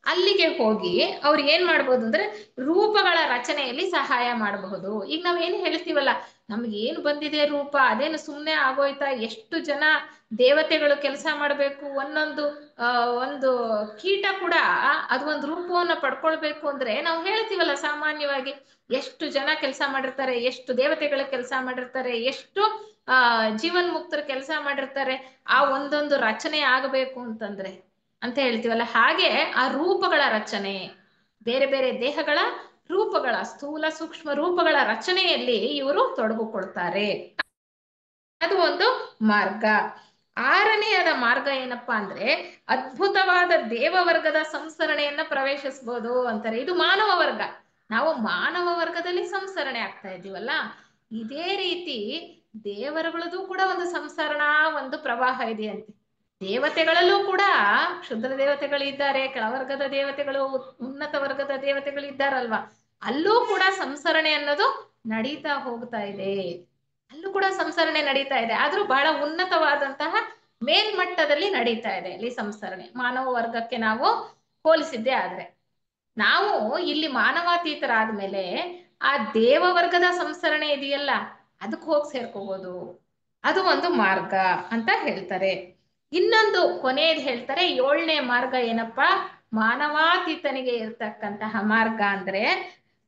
ಅಲ್ಲಿಗೆ ಹೋಗಿ ಅವ್ರು ಏನ್ ಮಾಡ್ಬೋದು ಅಂದ್ರೆ ರೂಪಗಳ ರಚನೆಯಲ್ಲಿ ಸಹಾಯ ಮಾಡಬಹುದು. ಈಗ ನಾವ್ ಏನ್ ಹೇಳ್ತೀವಲ್ಲ, ನಮ್ಗೆ ಏನು ಬಂದಿದೆ ರೂಪ, ಅದೇನು ಸುಮ್ಮನೆ ಆಗೋಯ್ತಾ, ಎಷ್ಟು ಜನ ದೇವತೆಗಳು ಕೆಲಸ ಮಾಡಬೇಕು, ಒಂದು ಕೀಟ ಕೂಡ ಅದು ಒಂದು ರೂಪವನ್ನ ಪಡ್ಕೊಳ್ಬೇಕು ಅಂದ್ರೆ ನಾವು ಹೇಳ್ತೀವಲ್ಲ ಸಾಮಾನ್ಯವಾಗಿ, ಎಷ್ಟು ಜನ ಕೆಲಸ ಮಾಡಿರ್ತಾರೆ, ಎಷ್ಟು ದೇವತೆಗಳು ಕೆಲಸ ಮಾಡಿರ್ತಾರೆ, ಎಷ್ಟು ಜೀವನ್ಮುಕ್ತರು ಕೆಲಸ ಮಾಡಿರ್ತಾರೆ ಆ ಒಂದೊಂದು ರಚನೆ ಆಗಬೇಕು ಅಂತಂದ್ರೆ ಅಂತ ಹೇಳ್ತೀವಲ್ಲ. ಹಾಗೆ ಆ ರೂಪಗಳ ರಚನೆ, ಬೇರೆ ಬೇರೆ ದೇಹಗಳ ರೂಪಗಳ, ಸ್ಥೂಲ ಸೂಕ್ಷ್ಮ ರೂಪಗಳ ರಚನೆಯಲ್ಲಿ ಇವರು ತೊಡಗುಕೊಳ್ತಾರೆ. ಅದು ಒಂದು ಮಾರ್ಗ. 6ನೇಯಾದ ಮಾರ್ಗ ಏನಪ್ಪಾ ಅಂದ್ರೆ ಅದ್ಭುತವಾದ ದೇವವರ್ಗದ ಸಂಸರಣೆಯನ್ನ ಪ್ರವೇಶಿಸಬಹುದು ಅಂತಾರೆ. ಇದು ಮಾನವ ವರ್ಗ, ನಾವು ಮಾನವ ವರ್ಗದಲ್ಲಿ ಸಂಸರಣೆ ಆಗ್ತಾ ಇದ್ದೀವಲ್ಲ, ಇದೇ ರೀತಿ ದೇವರುಗಳದ್ದು ಕೂಡ ಒಂದು ಸಂಸರಣಾ ಒಂದು ಪ್ರವಾಹ ಇದೆಯಂತೆ. ದೇವತೆಗಳಲ್ಲೂ ಕೂಡ ಕ್ಷುದ್ರ ದೇವತೆಗಳಿದ್ದಾರೆ, ಕೆಳವರ್ಗದ ದೇವತೆಗಳು, ಉನ್ನತ ವರ್ಗದ ದೇವತೆಗಳು ಇದ್ದಾರಲ್ವಾ, ಅಲ್ಲೂ ಕೂಡ ಸಂಸರಣೆ ಅನ್ನೋದು ನಡೀತಾ ಹೋಗ್ತಾ ಇದೆ. ಅಲ್ಲೂ ಕೂಡ ಸಂಸರಣೆ ನಡೀತಾ ಇದೆ, ಆದ್ರೂ ಬಹಳ ಉನ್ನತವಾದಂತಹ ಮೇಲ್ಮಟ್ಟದಲ್ಲಿ ನಡೀತಾ ಇದೆ ಅಲ್ಲಿ ಸಂಸರಣೆ, ಮಾನವ ವರ್ಗಕ್ಕೆ ನಾವು ಹೋಲಿಸಿದ್ದೆ. ಆದ್ರೆ ನಾವು ಇಲ್ಲಿ ಮಾನವಾತೀತರಾದ್ಮೇಲೆ ಆ ದೇವ ವರ್ಗದ ಸಂಸರಣೆ ಇದೆಯಲ್ಲ, ಅದಕ್ಕೆ ಹೋಗಿ ಸೇರ್ಕೋಬಹುದು. ಅದು ಒಂದು ಮಾರ್ಗ ಅಂತ ಹೇಳ್ತಾರೆ. ಇನ್ನೊಂದು ಕೊನೆಯದು ಹೇಳ್ತಾರೆ, 7ನೇ ಮಾರ್ಗ ಏನಪ್ಪಾ, ಮಾನವಾತೀತನಿಗೆ ಇರ್ತಕ್ಕಂತಹ ಮಾರ್ಗ ಅಂದ್ರೆ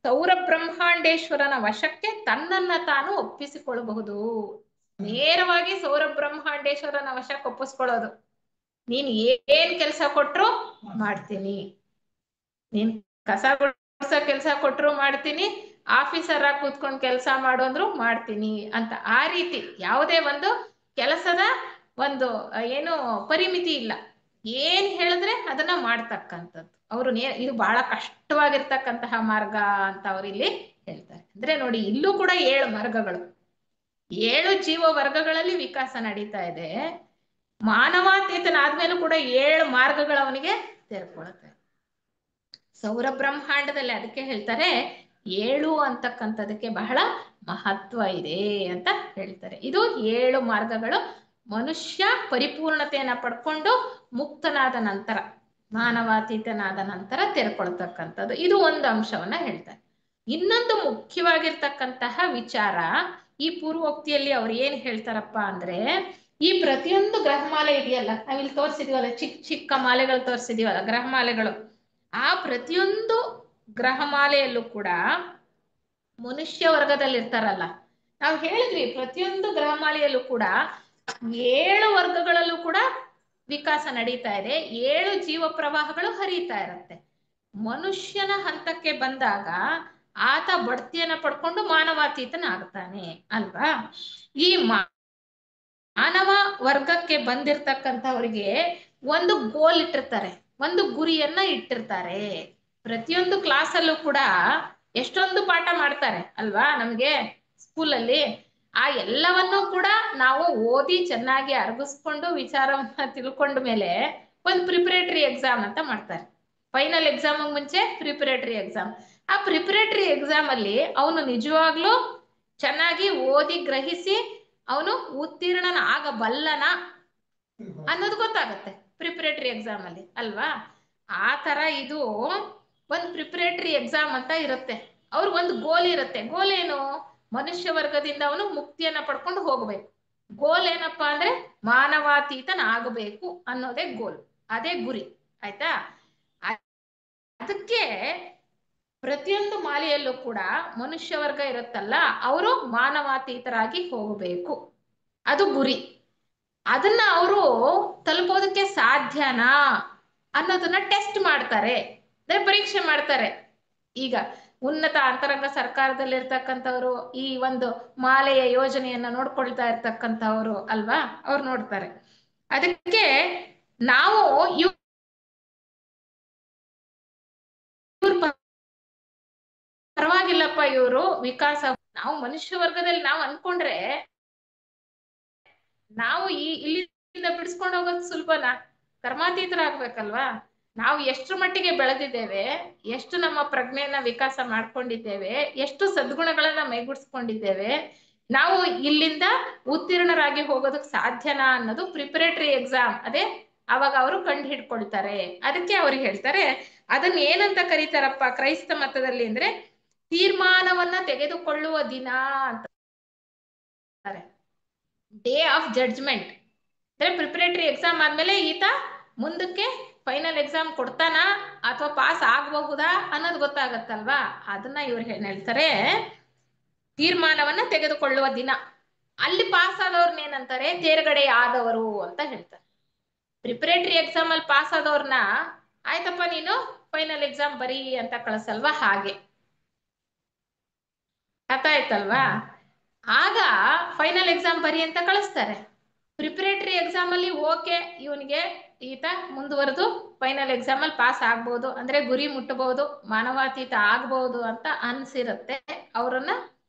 ಸೌರ ಬ್ರಹ್ಮಾಂಡೇಶ್ವರನ ವಶಕ್ಕೆ ತನ್ನನ್ನ ತಾನು ಒಪ್ಪಿಸಿಕೊಳ್ಳಬಹುದು. ನೇರವಾಗಿ ಸೌರ ಬ್ರಹ್ಮಾಂಡೇಶ್ವರನ ವಶಕ್ಕೆ ಒಪ್ಪಿಸ್ಕೊಳ್ಳೋದು. ನೀನ್ ಏನ್ ಕೆಲಸ ಕೊಟ್ರು ಮಾಡ್ತೀನಿ, ನೀನ್ ಕಸ ಗುಡಿಸೋ ಕೆಲಸ ಕೊಟ್ರು ಮಾಡ್ತೀನಿ, ಆಫೀಸರ್ ಆಗಿ ಕೂತ್ಕೊಂಡು ಕೆಲಸ ಮಾಡೋಂದ್ರು ಮಾಡ್ತೀನಿ ಅಂತ. ಆ ರೀತಿ ಯಾವುದೇ ಒಂದು ಕೆಲಸದ ಒಂದು ಏನು ಪರಿಮಿತಿ ಇಲ್ಲ, ಏನ್ ಹೇಳಿದ್ರೆ ಅದನ್ನ ಮಾಡ್ತಕ್ಕಂಥದ್ದು. ಅವರು ಇದು ಬಹಳ ಕಷ್ಟವಾಗಿರ್ತಕ್ಕಂತಹ ಮಾರ್ಗ ಅಂತ ಅವ್ರು ಇಲ್ಲಿ ಹೇಳ್ತಾರೆ. ಅಂದ್ರೆ ನೋಡಿ, ಇಲ್ಲೂ ಕೂಡ 7 ಮಾರ್ಗಗಳು, 7 ಜೀವ ವರ್ಗಗಳಲ್ಲಿ ವಿಕಾಸ ನಡೀತಾ ಇದೆ. ಮಾನವಾತೀತನಾದ್ಮೇಲೂ ಕೂಡ 7 ಮಾರ್ಗಗಳು ಅವನಿಗೆ ತೆರ್ಕೊಳುತ್ತೆ ಸೌರ ಬ್ರಹ್ಮಾಂಡದಲ್ಲಿ. ಅದಕ್ಕೆ ಹೇಳ್ತಾರೆ 7 ಅಂತಕ್ಕಂಥದಕ್ಕೆ ಬಹಳ ಮಹತ್ವ ಇದೆ ಅಂತ ಹೇಳ್ತಾರೆ. ಇದು 7 ಮಾರ್ಗಗಳು ಮನುಷ್ಯ ಪರಿಪೂರ್ಣತೆಯನ್ನ ಪಡ್ಕೊಂಡು ಮುಕ್ತನಾದ ನಂತರ, ಮಾನವಾತೀತನಾದ ನಂತರ ತೆರ್ಕೊಳ್ತಕ್ಕಂಥದ್ದು. ಇದು ಒಂದು ಅಂಶವನ್ನ ಹೇಳ್ತಾರೆ. ಇನ್ನೊಂದು ಮುಖ್ಯವಾಗಿರ್ತಕ್ಕಂತಹ ವಿಚಾರ, ಈ ಪೂರ್ವೋಕ್ತಿಯಲ್ಲಿ ಅವ್ರು ಏನ್ ಹೇಳ್ತಾರಪ್ಪ ಅಂದ್ರೆ, ಈ ಪ್ರತಿಯೊಂದು ಗ್ರಹಮಾಲೆ ಇದೆಯಲ್ಲ, ನಾವಿಲ್ಲಿ ತೋರಿಸಿದೀವಲ್ಲ, ಚಿಕ್ಕ ಚಿಕ್ಕ ಮಾಲೆಗಳು ತೋರಿಸಿದೀವಲ್ಲ, ಗ್ರಹಮಾಲೆಗಳು, ಆ ಪ್ರತಿಯೊಂದು ಗ್ರಹಮಾಲೆಯಲ್ಲೂ ಕೂಡ ಮನುಷ್ಯ ವರ್ಗದಲ್ಲಿ ಇರ್ತಾರಲ್ಲ, ನಾವು ಹೇಳಿದ್ವಿ ಪ್ರತಿಯೊಂದು ಗ್ರಹಮಾಲೆಯಲ್ಲೂ ಕೂಡ 7 ವರ್ಗಗಳಲ್ಲೂ ಕೂಡ ವಿಕಾಸ ನಡೀತಾ ಇದೆ, 7 ಜೀವ ಪ್ರವಾಹಗಳು ಹರಿತಾ ಇರತ್ತೆ. ಮನುಷ್ಯನ ಹಂತಕ್ಕೆ ಬಂದಾಗ ಆತ ಬಡ್ತಿಯನ್ನ ಪಡ್ಕೊಂಡು ಮಾನವಾತೀತನಾಗ್ತಾನೆ ಅಲ್ವಾ. ಈ ಮಾನವ ವರ್ಗಕ್ಕೆ ಬಂದಿರ್ತಕ್ಕಂಥವ್ರಿಗೆ ಒಂದು ಗೋಲ್ ಇಟ್ಟಿರ್ತಾರೆ, ಒಂದು ಗುರಿಯನ್ನ ಇಟ್ಟಿರ್ತಾರೆ. ಪ್ರತಿಯೊಂದು ಕ್ಲಾಸಲ್ಲೂ ಕೂಡ ಎಷ್ಟೊಂದು ಪಾಠ ಮಾಡ್ತಾರೆ ಅಲ್ವಾ ನಮ್ಗೆ ಸ್ಕೂಲಲ್ಲಿ, ಆ ಎಲ್ಲವನ್ನೂ ಕೂಡ ನಾವು ಓದಿ ಚೆನ್ನಾಗಿ ಅರಗಿಸ್ಕೊಂಡು ವಿಚಾರವನ್ನ ತಿಳ್ಕೊಂಡ ಮೇಲೆ ಒಂದು ಪ್ರಿಪರೇಟರಿ ಎಕ್ಸಾಮ್ ಅಂತ ಮಾಡ್ತಾರೆ. ಫೈನಲ್ ಎಕ್ಸಾಮ್ ಮುಂಚೆ ಪ್ರಿಪರೇಟರಿ ಎಕ್ಸಾಮ್. ಆ ಪ್ರಿಪರೇಟರಿ ಎಕ್ಸಾಮ್ ಅಲ್ಲಿ ಅವನು ನಿಜವಾಗ್ಲೂ ಚೆನ್ನಾಗಿ ಓದಿ ಗ್ರಹಿಸಿ ಅವನು ಉತ್ತೀರ್ಣನ ಆಗಬಲ್ಲನ ಅನ್ನೋದು ಗೊತ್ತಾಗತ್ತೆ ಪ್ರಿಪರೇಟರಿ ಎಕ್ಸಾಮ್ ಅಲ್ಲಿ ಅಲ್ವಾ. ಆ ತರ ಇದು ಒಂದು ಪ್ರಿಪರೇಟರಿ ಎಕ್ಸಾಮ್ ಅಂತ ಇರುತ್ತೆ. ಅವ್ರಿಗೊಂದು ಗೋಲ್ ಇರುತ್ತೆ. ಗೋಲ್ ಏನು? ಮನುಷ್ಯ ವರ್ಗದಿಂದ ಅವನು ಮುಕ್ತಿಯನ್ನ ಪಡ್ಕೊಂಡು ಹೋಗ್ಬೇಕು. ಗೋಲ್ ಏನಪ್ಪಾ ಅಂದ್ರೆ ಮಾನವಾತೀತನಾಗಬೇಕು ಅನ್ನೋದೇ ಗೋಲ್, ಅದೇ ಗುರಿ. ಆಯ್ತಾ? ಅದಕ್ಕೆ ಪ್ರತಿಯೊಂದು ಮಾಲೆಯಲ್ಲೂ ಕೂಡ ಮನುಷ್ಯ ವರ್ಗ ಇರುತ್ತಲ್ಲ, ಅವರು ಮಾನವಾತೀತರಾಗಿ ಹೋಗಬೇಕು, ಅದು ಗುರಿ. ಅದನ್ನ ಅವರು ತಲುಪೋದಕ್ಕೆ ಸಾಧ್ಯನಾ ಅನ್ನೋದನ್ನ ಟೆಸ್ಟ್ ಮಾಡ್ತಾರೆ, ಅಂದ್ರೆ ಪರೀಕ್ಷೆ ಮಾಡ್ತಾರೆ. ಈಗ ಉನ್ನತ ಅಂತರಂಗ ಸರ್ಕಾರದಲ್ಲಿರ್ತಕ್ಕಂಥವ್ರು ಈ ಒಂದು ಮಾಲೆಯ ಯೋಜನೆಯನ್ನ ನೋಡ್ಕೊಳ್ತಾ ಇರ್ತಕ್ಕಂಥವ್ರು ಅಲ್ವಾ, ಅವ್ರು ನೋಡ್ತಾರೆ. ಅದಕ್ಕೆ ನಾವು ಇವ್ರ ಪರವಾಗಿಲ್ಲಪ್ಪ, ಇವರು ವಿಕಾಸ, ನಾವು ಮನುಷ್ಯ ವರ್ಗದಲ್ಲಿ ನಾವು ಅನ್ಕೊಂಡ್ರೆ ನಾವು ಇಲ್ಲಿಂದ ಬಿಡಿಸ್ಕೊಂಡು ಹೋಗೋದು ಸುಲಭನಾ? ಕರ್ಮಾತೀತರಾಗ್ಬೇಕಲ್ವಾ? ನಾವು ಎಷ್ಟರ ಮಟ್ಟಿಗೆ ಬೆಳೆದಿದ್ದೇವೆ, ಎಷ್ಟು ನಮ್ಮ ಪ್ರಜ್ಞೆಯನ್ನ ವಿಕಾಸ ಮಾಡ್ಕೊಂಡಿದ್ದೇವೆ, ಎಷ್ಟು ಸದ್ಗುಣಗಳನ್ನ ಮೈಗೂಡಿಸ್ಕೊಂಡಿದ್ದೇವೆ, ನಾವು ಇಲ್ಲಿಂದ ಉತ್ತೀರ್ಣರಾಗಿ ಹೋಗೋದಕ್ಕೆ ಸಾಧ್ಯನಾ ಅನ್ನೋದು ಪ್ರಿಪರೇಟರಿ ಎಕ್ಸಾಮ್, ಅದೇ ಅವಾಗ ಅವರು ಕಂಡು ಹಿಡ್ಕೊಳ್ತಾರೆ. ಅದಕ್ಕೆ ಅವ್ರಿಗೆ ಹೇಳ್ತಾರೆ, ಅದನ್ನ ಏನಂತ ಕರೀತಾರಪ್ಪ ಕ್ರೈಸ್ತ ಮತದಲ್ಲಿ ಅಂದ್ರೆ ತೀರ್ಮಾನವನ್ನ ತೆಗೆದುಕೊಳ್ಳುವ ದಿನ ಅಂತಾರೆ, ಡೇ ಆಫ್ ಜಡ್ಜ್ಮೆಂಟ್. ಅಂದ್ರೆ ಪ್ರಿಪರೇಟರಿ ಎಕ್ಸಾಮ್ ಆದ್ಮೇಲೆ ಈತ ಮುಂದಕ್ಕೆ ಫೈನಲ್ ಎಕ್ಸಾಮ್ ಕೊಡ್ತಾನ ಅಥವಾ ಪಾಸ್ ಆಗಬಹುದಾ ಅನ್ನೋದು ಗೊತ್ತಾಗತ್ತಲ್ವಾ, ಅದನ್ನ ಇವ್ರು ಏನ್ ಹೇಳ್ತಾರೆ, ತೀರ್ಮಾನವನ್ನ ತೆಗೆದುಕೊಳ್ಳುವ ದಿನ. ಅಲ್ಲಿ ಪಾಸ್ ಆದವ್ರನ್ನ ಏನಂತಾರೆ, ತೇರ್ಗಡೆ ಆದವರು ಅಂತ ಹೇಳ್ತಾರೆ. ಪ್ರಿಪರೇಟರಿ ಎಕ್ಸಾಮ್ ಅಲ್ಲಿ ಪಾಸ್ ಆದವ್ರನ್ನ ಆಯ್ತಪ್ಪ ನೀನು ಫೈನಲ್ ಎಕ್ಸಾಮ್ ಬರೀ ಅಂತ ಕಳಿಸಲ್ವಾ, ಹಾಗೆ ಅರ್ಥ ಆಯ್ತಲ್ವಾ? ಆಗ ಫೈನಲ್ ಎಕ್ಸಾಮ್ ಬರಿ ಅಂತ ಕಳಿಸ್ತಾರೆ. ಪ್ರಿಪರೇಟರಿ ಎಕ್ಸಾಮ್ ಅಲ್ಲಿ ಓಕೆ ಇವನಿಗೆ ಈತ ಮುಂದುವರೆದು ಫೈನಲ್ ಎಕ್ಸಾಮ್ ಅಲ್ಲಿ ಪಾಸ್ ಆಗ್ಬಹುದು, ಅಂದ್ರೆ ಗುರಿ ಮುಟ್ಟಬಹುದು, ಮಾನವಾತೀತ ಆಗ್ಬಹುದು ಅಂತ ಅನ್ಸಿರುತ್ತೆ, ಅವರನ್ನ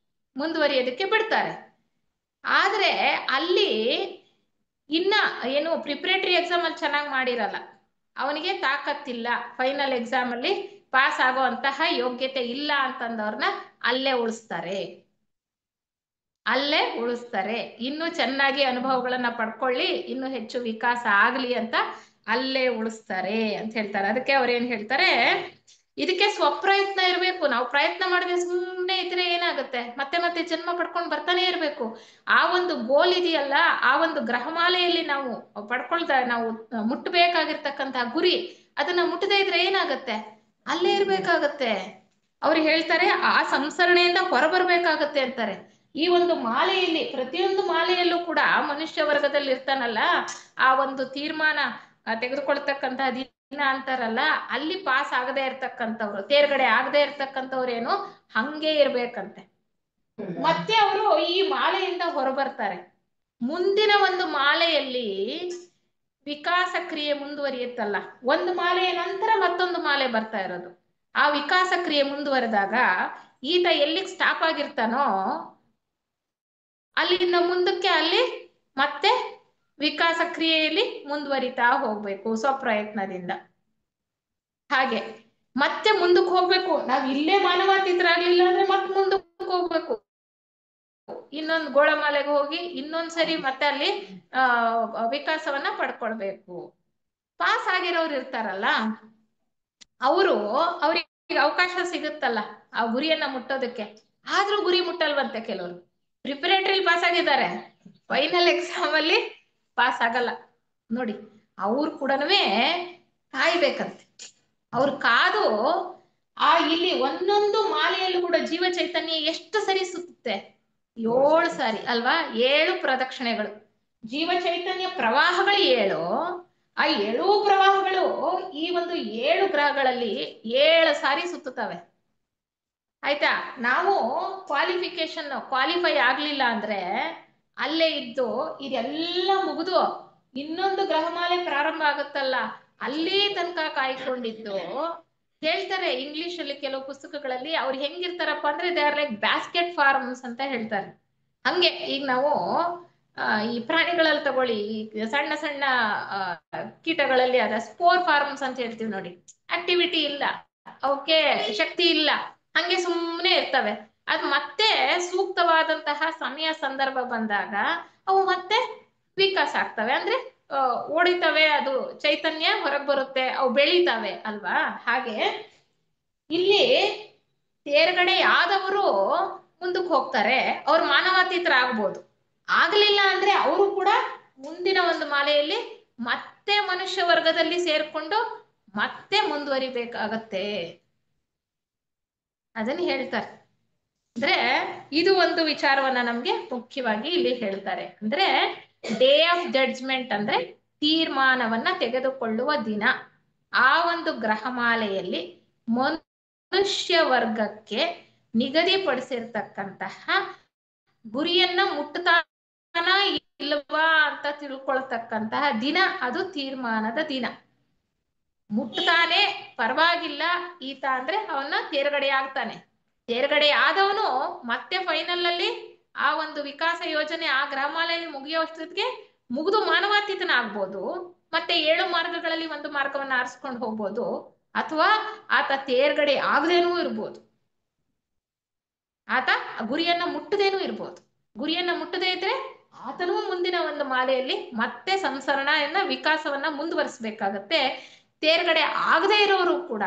ಮುಂದುವರಿಯೋದಕ್ಕೆ ಬಿಡ್ತಾರೆ. ಆದ್ರೆ ಅಲ್ಲಿ ಇನ್ನ ಏನು ಪ್ರಿಪರೇಟರಿ ಎಕ್ಸಾಮ್ ಅಲ್ಲಿ ಚೆನ್ನಾಗಿ ಮಾಡಿರಲ್ಲ, ಅವನಿಗೆ ತಾಕತ್ತಿಲ್ಲ, ಫೈನಲ್ ಎಕ್ಸಾಮ್ ಅಲ್ಲಿ ಪಾಸ್ ಆಗುವಂತಹ ಯೋಗ್ಯತೆ ಇಲ್ಲ ಅಂತಂದವ್ರನ್ನ ಅಲ್ಲೇ ಉಳಿಸ್ತಾರೆ. ಇನ್ನು ಚೆನ್ನಾಗಿ ಅನುಭವಗಳನ್ನ ಪಡ್ಕೊಳ್ಳಿ, ಇನ್ನು ಹೆಚ್ಚು ವಿಕಾಸ ಆಗ್ಲಿ ಅಂತ ಅಲ್ಲೇ ಉಳಿಸ್ತಾರೆ ಅಂತ ಹೇಳ್ತಾರೆ. ಅದಕ್ಕೆ ಅವ್ರೇನ್ ಹೇಳ್ತಾರೆ, ಇದಕ್ಕೆ ಸ್ವಪ್ರಯತ್ನ ಇರಬೇಕು. ನಾವು ಪ್ರಯತ್ನ ಮಾಡದೆ ಸುಮ್ಮನೆ ಇದ್ರೆ ಏನಾಗುತ್ತೆ, ಮತ್ತೆ ಮತ್ತೆ ಜನ್ಮ ಪಡ್ಕೊಂಡು ಬರ್ತಾನೆ ಇರ್ಬೇಕು. ಆ ಒಂದು ಗೋಲ್ ಇದೆಯಲ್ಲ, ಆ ಒಂದು ಗ್ರಹಮಾಲೆಯಲ್ಲಿ ನಾವು ನಾವು ಮುಟ್ಟಬೇಕಾಗಿರ್ತಕ್ಕಂತಹ ಗುರಿ, ಅದನ್ನ ಮುಟ್ಟದೇ ಇದ್ರೆ ಏನಾಗತ್ತೆ, ಅಲ್ಲೇ ಇರ್ಬೇಕಾಗತ್ತೆ. ಅವ್ರು ಹೇಳ್ತಾರೆ ಆ ಸಂಸರಣೆಯಿಂದ ಹೊರಬರ್ಬೇಕಾಗತ್ತೆ ಅಂತಾರೆ. ಈ ಒಂದು ಮಾಲೆಯಲ್ಲಿ, ಪ್ರತಿಯೊಂದು ಮಾಲೆಯಲ್ಲೂ ಕೂಡ ಮನುಷ್ಯ ವರ್ಗದಲ್ಲಿ ಇರ್ತಾನಲ್ಲ, ಆ ಒಂದು ತೀರ್ಮಾನ ತೆಗೆದುಕೊಳ್ತಕ್ಕಂತಹ ದಿನ ಅಂತಾರಲ್ಲ, ಅಲ್ಲಿ ಪಾಸ್ ಆಗದೆ ಇರ್ತಕ್ಕಂಥವ್ರು, ತೇರ್ಗಡೆ ಆಗದೆ ಇರ್ತಕ್ಕಂಥವ್ರೇನು ಹಂಗೆ ಇರ್ಬೇಕಂತೆ. ಮತ್ತೆ ಅವರು ಈ ಮಾಲೆಯಿಂದ ಹೊರಬರ್ತಾರೆ. ಮುಂದಿನ ಒಂದು ಮಾಲೆಯಲ್ಲಿ ವಿಕಾಸ ಕ್ರಿಯೆ ಮುಂದುವರಿಯುತ್ತಲ್ಲ, ಒಂದು ಮಾಲೆಯ ನಂತರ ಮತ್ತೊಂದು ಮಾಲೆ ಬರ್ತಾ ಇರೋದು. ಆ ವಿಕಾಸ ಕ್ರಿಯೆ ಮುಂದುವರೆದಾಗ ಈತ ಎಲ್ಲಿಗೆ ಸ್ಟಾಪ್ ಆಗಿರ್ತಾನೋ ಅಲ್ಲಿಂದ ಮುಂದಕ್ಕೆ ಅಲ್ಲಿ ಮತ್ತೆ ವಿಕಾಸ ಕ್ರಿಯೆಯಲ್ಲಿ ಮುಂದುವರಿತಾ ಹೋಗ್ಬೇಕು ಸ್ವಪ್ರಯತ್ನದಿಂದ. ಹಾಗೆ ಮತ್ತೆ ಮುಂದಕ್ಕೆ ಹೋಗ್ಬೇಕು. ನಾವ್ ಇಲ್ಲೇ ಮಾನವಾತೀತರಾಗ್ಲಿಲ್ಲ ಅಂದ್ರೆ ಮತ್ತೆ ಮುಂದಕ್ಕೆ ಹೋಗ್ಬೇಕು, ಇನ್ನೊಂದು ಗೋಳಮಾಲೆಗೆ ಹೋಗಿ ಇನ್ನೊಂದ್ಸರಿ ಮತ್ತೆ ಅಲ್ಲಿ ವಿಕಾಸವನ್ನ ಪಡ್ಕೊಳ್ಬೇಕು. ಪಾಸ್ ಆಗಿರೋರು ಇರ್ತಾರಲ್ಲ, ಅವ್ರಿಗೆ ಅವಕಾಶ ಸಿಗುತ್ತಲ್ಲ ಆ ಗುರಿಯನ್ನ ಮುಟ್ಟೋದಕ್ಕೆ, ಆದ್ರೂ ಗುರಿ ಮುಟ್ಟಲ್ವಂತೆ ಕೆಲವರು. ಪ್ರಿಪರೇಟರಿ ಪಾಸ್ ಆಗಿದ್ದಾರೆ, ಫೈನಲ್ ಎಕ್ಸಾಮ್ ಅಲ್ಲಿ ಪಾಸ್ ಆಗಲ್ಲ ನೋಡಿ. ಅವ್ರು ಕೂಡ ಕಾಯ್ಬೇಕಂತೆ. ಅವ್ರು ಕಾದು ಇಲ್ಲಿ ಒಂದೊಂದು ಮಾಲೆಯಲ್ಲೂ ಕೂಡ ಜೀವ ಚೈತನ್ಯ ಎಷ್ಟು ಸರಿ ಸುತ್ತೆ, 7 ಸಾರಿ ಅಲ್ವಾ, 7 ಪ್ರದಕ್ಷಿಣೆಗಳು. ಜೀವ ಚೈತನ್ಯ ಪ್ರವಾಹಗಳು 7, ಆ 7 ಪ್ರವಾಹಗಳು ಈ ಒಂದು 7 ಗ್ರಹಗಳಲ್ಲಿ 7 ಸಾರಿ ಸುತ್ತುತ್ತವೆ. ಆಯ್ತಾ? ನಾವು ಕ್ವಾಲಿಫೈ ಆಗ್ಲಿಲ್ಲ ಅಂದ್ರೆ ಅಲ್ಲೇ ಇದ್ದು ಇದೆಲ್ಲ ಮುಗಿದು ಇನ್ನೊಂದು ಗ್ರಹಮಾಲೆ ಪ್ರಾರಂಭ ಆಗುತ್ತಲ್ಲ, ಅಲ್ಲಿ ತನಕ ಕಾಯ್ಕೊಂಡಿದ್ದು. ಹೇಳ್ತಾರೆ ಇಂಗ್ಲಿಷ್ ಅಲ್ಲಿ ಕೆಲವು ಪುಸ್ತಕಗಳಲ್ಲಿ ಅವ್ರು ಹೆಂಗಿರ್ತಾರಪ್ಪ ಅಂದ್ರೆ they are like basket forms ಅಂತ ಹೇಳ್ತಾರೆ. ಹಂಗೆ ಈಗ ನಾವು ಈ ಪ್ರಾಣಿಗಳಲ್ಲಿ ತಗೊಳ್ಳಿ, ಸಣ್ಣ ಸಣ್ಣ ಕೀಟಗಳಲ್ಲಿ ಅದ ಸ್ಪೋರ್ ಫಾರ್ಮ್ಸ್ ಅಂತ ಹೇಳ್ತೀವಿ ನೋಡಿ. ಆಕ್ಟಿವಿಟಿ ಇಲ್ಲ, ಅವಕ್ಕೆ ಶಕ್ತಿ ಇಲ್ಲ, ಹಂಗೆ ಸುಮ್ಮನೆ ಇರ್ತವೆ. ಅದ್ ಮತ್ತೆ ಸೂಕ್ತವಾದಂತಹ ಸಮಯ ಸಂದರ್ಭ ಬಂದಾಗ ಅವು ಮತ್ತೆ ವಿಕಾಸ ಆಗ್ತವೆ, ಅಂದ್ರೆ ಓಡಿತವೆ, ಅದು ಚೈತನ್ಯ ಹೊರಗೆ ಬರುತ್ತೆ, ಅವು ಬೆಳೀತವೆ ಅಲ್ವಾ. ಹಾಗೆ ಇಲ್ಲಿ ತೇರ್ಗಡೆ ಆದವರು ಮುಂದಕ್ಕೆ ಹೋಗ್ತಾರೆ, ಅವ್ರು ಮಾನವಾತೀತರಾಗ್ಬೋದು. ಆಗ್ಲಿಲ್ಲ ಅಂದ್ರೆ ಅವರು ಕೂಡ ಮುಂದಿನ ಒಂದು ಮಾಲೆಯಲ್ಲಿ ಮತ್ತೆ ಮನುಷ್ಯ ವರ್ಗದಲ್ಲಿ ಸೇರ್ಕೊಂಡು ಮತ್ತೆ ಮುಂದುವರಿಬೇಕಾಗತ್ತೆ, ಅದನ್ನ ಹೇಳ್ತಾರೆ. ಅಂದ್ರೆ ಇದು ಒಂದು ವಿಚಾರವನ್ನ ನಮ್ಗೆ ಮುಖ್ಯವಾಗಿ ಇಲ್ಲಿ ಹೇಳ್ತಾರೆ. ಅಂದ್ರೆ ಡೇ ಆಫ್ ಜಡ್ಜ್ಮೆಂಟ್ ಅಂದ್ರೆ ತೀರ್ಮಾನವನ್ನ ತೆಗೆದುಕೊಳ್ಳುವ ದಿನ. ಆ ಒಂದು ಗ್ರಹಮಾಲೆಯಲ್ಲಿ ಮನುಷ್ಯ ವರ್ಗಕ್ಕೆ ನಿಗದಿಪಡಿಸಿರ್ತಕ್ಕಂತಹ ಗುರಿಯನ್ನ ಮುಟ್ಟತಾನ ಇಲ್ವಾ ಅಂತ ತಿಳ್ಕೊಳ್ತಕ್ಕಂತಹ ದಿನ ಅದು ತೀರ್ಮಾನದ ದಿನ. ಮುಟ್ತಾನೆ ಪರವಾಗಿಲ್ಲ ಈತ ಅಂದ್ರೆ ಅವನ್ನ ತೇರ್ಗಡೆ ಆಗ್ತಾನೆ. ತೇರ್ಗಡೆ ಆದವನು ಮತ್ತೆ ಫೈನಲ್ ಅಲ್ಲಿ ಆ ಒಂದು ವಿಕಾಸ ಯೋಜನೆ ಆ ಗ್ರಹಮಾಲೆಯಲ್ಲಿ ಮುಗಿಯೋಷ್ಟೊತ್ತಿಗೆ ಮುಗಿದು ಮಾನವಾತೀತನ ಆಗ್ಬೋದು, ಮತ್ತೆ 7 ಮಾರ್ಗಗಳಲ್ಲಿ ಒಂದು ಮಾರ್ಗವನ್ನ ಆರಿಸ್ಕೊಂಡು ಹೋಗ್ಬೋದು, ಅಥವಾ ಆತ ತೇರ್ಗಡೆ ಆಗದೇನೂ ಇರ್ಬೋದು, ಆತ ಗುರಿಯನ್ನ ಮುಟ್ಟದೇನೂ ಇರ್ಬೋದು. ಗುರಿಯನ್ನ ಮುಟ್ಟದೇ ಇದ್ರೆ ಆತನೂ ಮುಂದಿನ ಒಂದು ಮಾಲೆಯಲ್ಲಿ ಮತ್ತೆ ಸಂಸರಣೆಯನ್ನ ವಿಕಾಸವನ್ನ ಮುಂದುವರಿಸಬೇಕಾಗತ್ತೆ. ತೇರ್ಗಡೆ ಆಗದೇ ಇರೋರು ಕೂಡ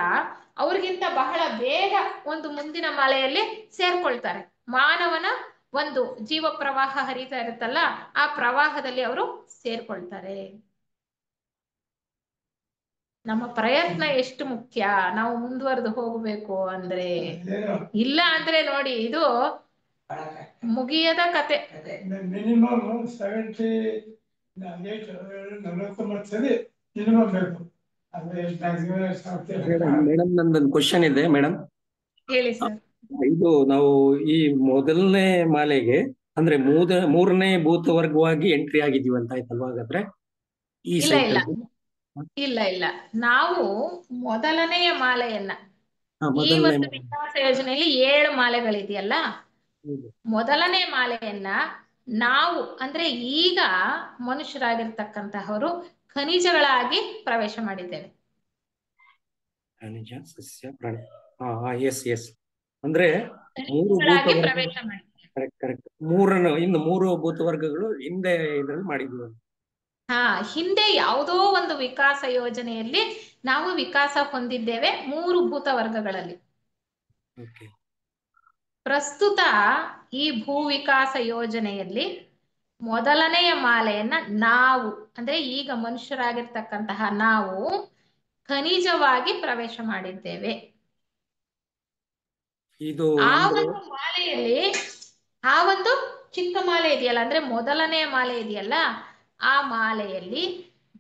ಅವ್ರಿಗಿಂತ ಬಹಳ ಬೇಗ ಒಂದು ಮುಂದಿನ ಮಾಲೆಯಲ್ಲಿ ಸೇರ್ಕೊಳ್ತಾರೆ. ಮಾನವನ ಒಂದು ಜೀವ ಪ್ರವಾಹ ಹರಿತಾ ಇರುತ್ತಲ್ಲ, ಆ ಪ್ರವಾಹದಲ್ಲಿ ಅವರು ಸೇರ್ಕೊಳ್ತಾರೆ. ನಮ್ಮ ಪ್ರಯತ್ನ ಎಷ್ಟು ಮುಖ್ಯ, ನಾವು ಮುಂದುವರೆದು ಹೋಗ್ಬೇಕು ಅಂದ್ರೆ. ಇಲ್ಲ ಅಂದ್ರೆ ನೋಡಿ ಇದು ಮುಗಿಯದ ಕತೆ. ಮಿನಿಮಮ್ 70 ಮಿನಿಮಮ್ ಬೇಕು. ಮೇಡಮ್ ನಂದೊಂದು ಕ್ವಶನ್ ಇದೆ ಮೇಡಮ್. ಹೇಳಿ ಸರ್. ಇದು ನಾವು ಈ ಮೊದಲನೇ ಮಾಲೆಗೆ ಅಂದ್ರೆ ಮೂರನೇ ಭೂತ ವರ್ಗವಾಗಿ ಎಂಟ್ರಿ ಆಗಿದೀವಿ ಅಂತ ಆಯ್ತಲ್ವಾ ಹಾಗಾದ್ರೆ ಈ ಇಲ್ಲ ಇಲ್ಲ ಇಲ್ಲ ಇಲ್ಲ, ನಾವು ಮೊದಲನೆಯ ಮಾಲೆಯನ್ನ ಈ ಒಂದು ವಿಕಾಸ ಯೋಜನೆಯಲ್ಲಿ 7 ಮಾಲೆಗಳಿದೆಯಲ್ಲ, ಮೊದಲನೇ ಮಾಲೆಯನ್ನ ನಾವು ಅಂದ್ರೆ ಈಗ ಮನುಷ್ಯರಾಗಿರ್ತಕ್ಕಂತಹವರು ಖನಿಜಗಳಾಗಿ ಪ್ರವೇಶ ಮಾಡಿದ್ದೇವೆ. ಖನಿಜ ಸಸ್ಯ ಪ್ರಾಣಿ. ಎಸ್ ಎಸ್ ಅಂದ್ರೆ ಪ್ರವೇಶ ಮಾಡಿದ್ದೇವೆ. ಕರೆಕ್ಟ್. ಇನ್ನು 3 ಭೂತ ವರ್ಗಗಳು ಹಿಂದೆ ಇದ್ರಲ್ಲಿ ಮಾಡಿದ್ವಿ. ಹಿಂದೆ ಯಾವುದೋ ಒಂದು ವಿಕಾಸ ಯೋಜನೆಯಲ್ಲಿ ನಾವು ವಿಕಾಸ ಹೊಂದಿದ್ದೇವೆ 3 ಭೂತ ವರ್ಗಗಳಲ್ಲಿ. ಪ್ರಸ್ತುತ ಈ ಭೂ ವಿಕಾಸ ಯೋಜನೆಯಲ್ಲಿ ಮೊದಲನೆಯ ಮಾಲೆಯನ್ನ ನಾವು ಅಂದ್ರೆ ಈಗ ಮನುಷ್ಯರಾಗಿರ್ತಕ್ಕಂತಹ ನಾವು ಖನಿಜವಾಗಿ ಪ್ರವೇಶ ಮಾಡಿದ್ದೇವೆ. ಆ ಒಂದು ಮಾಲೆಯಲ್ಲಿ ಆ ಒಂದು ಚಿಕ್ಕ ಮಾಲೆ ಇದೆಯಲ್ಲ, ಅಂದ್ರೆ ಮೊದಲನೆಯ ಮಾಲೆ ಇದೆಯಲ್ಲ, ಆ ಮಾಲೆಯಲ್ಲಿ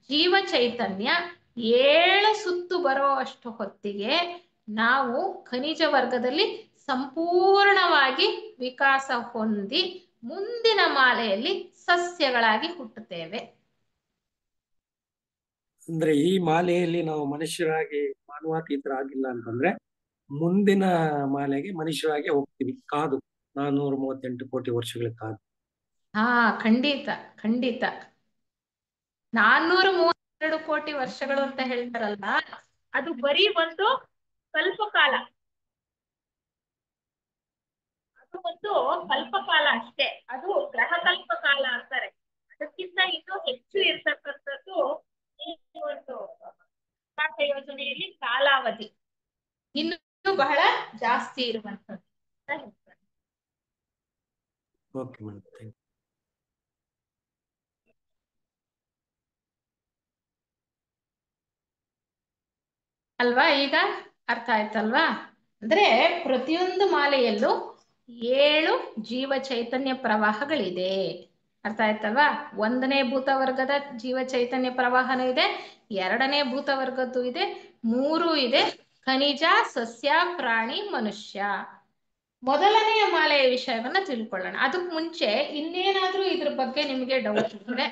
ಜೀವ ಚೈತನ್ಯ 7 ಸುತ್ತು ಬರೋ ಅಷ್ಟು ಹೊತ್ತಿಗೆ ನಾವು ಖನಿಜ ವರ್ಗದಲ್ಲಿ ಸಂಪೂರ್ಣವಾಗಿ ವಿಕಾಸ ಹೊಂದಿ ಮುಂದಿನ ಮಾಲೆಯಲ್ಲಿ ಸಸ್ಯಗಳಾಗಿ ಹುಟ್ಟುತ್ತೇವೆ. ಅಂದ್ರೆ ಈ ಮಾಲೆಯಲ್ಲಿ ನಾವು ಮನುಷ್ಯರಾಗಿ ಮಾನವಾತೀತರಾಗಿಲ್ಲ ಅಂತಂದ್ರೆ ಮುಂದಿನ ಮಾಲೆಗೆ ಮನುಷ್ಯರಾಗಿ ಹೋಗ್ತೀವಿ ಕಾದು 438 ಕೋಟಿ ವರ್ಷಗಳ ಕಾದು. ಖಂಡಿತ ಖಂಡಿತ. 432 ಕೋಟಿ ವರ್ಷಗಳು ಅಂತ ಹೇಳ್ತಾರಲ್ಲ, ಅದು ಬರೀ ಒಂದು ಕಲ್ಪಕಾಲ. ಅದು ಒಂದು ಕಲ್ಪಕಾಲ ಅಷ್ಟೇ, ಅದು ಗ್ರಹ ಕಲ್ಪಕಾಲ ಅಂತಾರೆ. ಅದಕ್ಕಿಂತ ಇನ್ನೂ ಹೆಚ್ಚು ಇರ್ತಕ್ಕಂಥದ್ದು ಈ ಒಂದು ವಿಕಾಸ ಯೋಜನೆಯಲ್ಲಿ ಕಾಲಾವಧಿ ಇನ್ನೂ ಬಹಳ ಜಾಸ್ತಿ ಇರುವಂತದ್ದು. ಓಕೆ ಮೇಡಮ್, ಅಲ್ವಾ? ಈಗ ಅರ್ಥ ಆಯ್ತಲ್ವಾ? ಅಂದ್ರೆ ಪ್ರತಿಯೊಂದು ಮಾಲೆಯಲ್ಲೂ 7 ಜೀವ ಚೈತನ್ಯ ಪ್ರವಾಹಗಳಿದೆ. ಅರ್ಥ ಆಯ್ತಲ್ವಾ? 1ನೇ ಭೂತ ವರ್ಗದ ಜೀವ ಚೈತನ್ಯ ಪ್ರವಾಹನೂ ಇದೆ, 2ನೇ ಭೂತ ವರ್ಗದ್ದು ಇದೆ, 3 ಇದೆ, ಖನಿಜ, ಸಸ್ಯ, ಪ್ರಾಣಿ, ಮನುಷ್ಯ. ಮೊದಲನೆಯ ಮಾಲೆಯ ವಿಷಯವನ್ನ ತಿಳ್ಕೊಳ್ಳೋಣ. ಅದಕ್ಕೆ ಮುಂಚೆ ಇನ್ನೇನಾದ್ರೂ ಇದ್ರ ಬಗ್ಗೆ ನಿಮ್ಗೆ ಡೌಟ್ ಇದ್ರೆ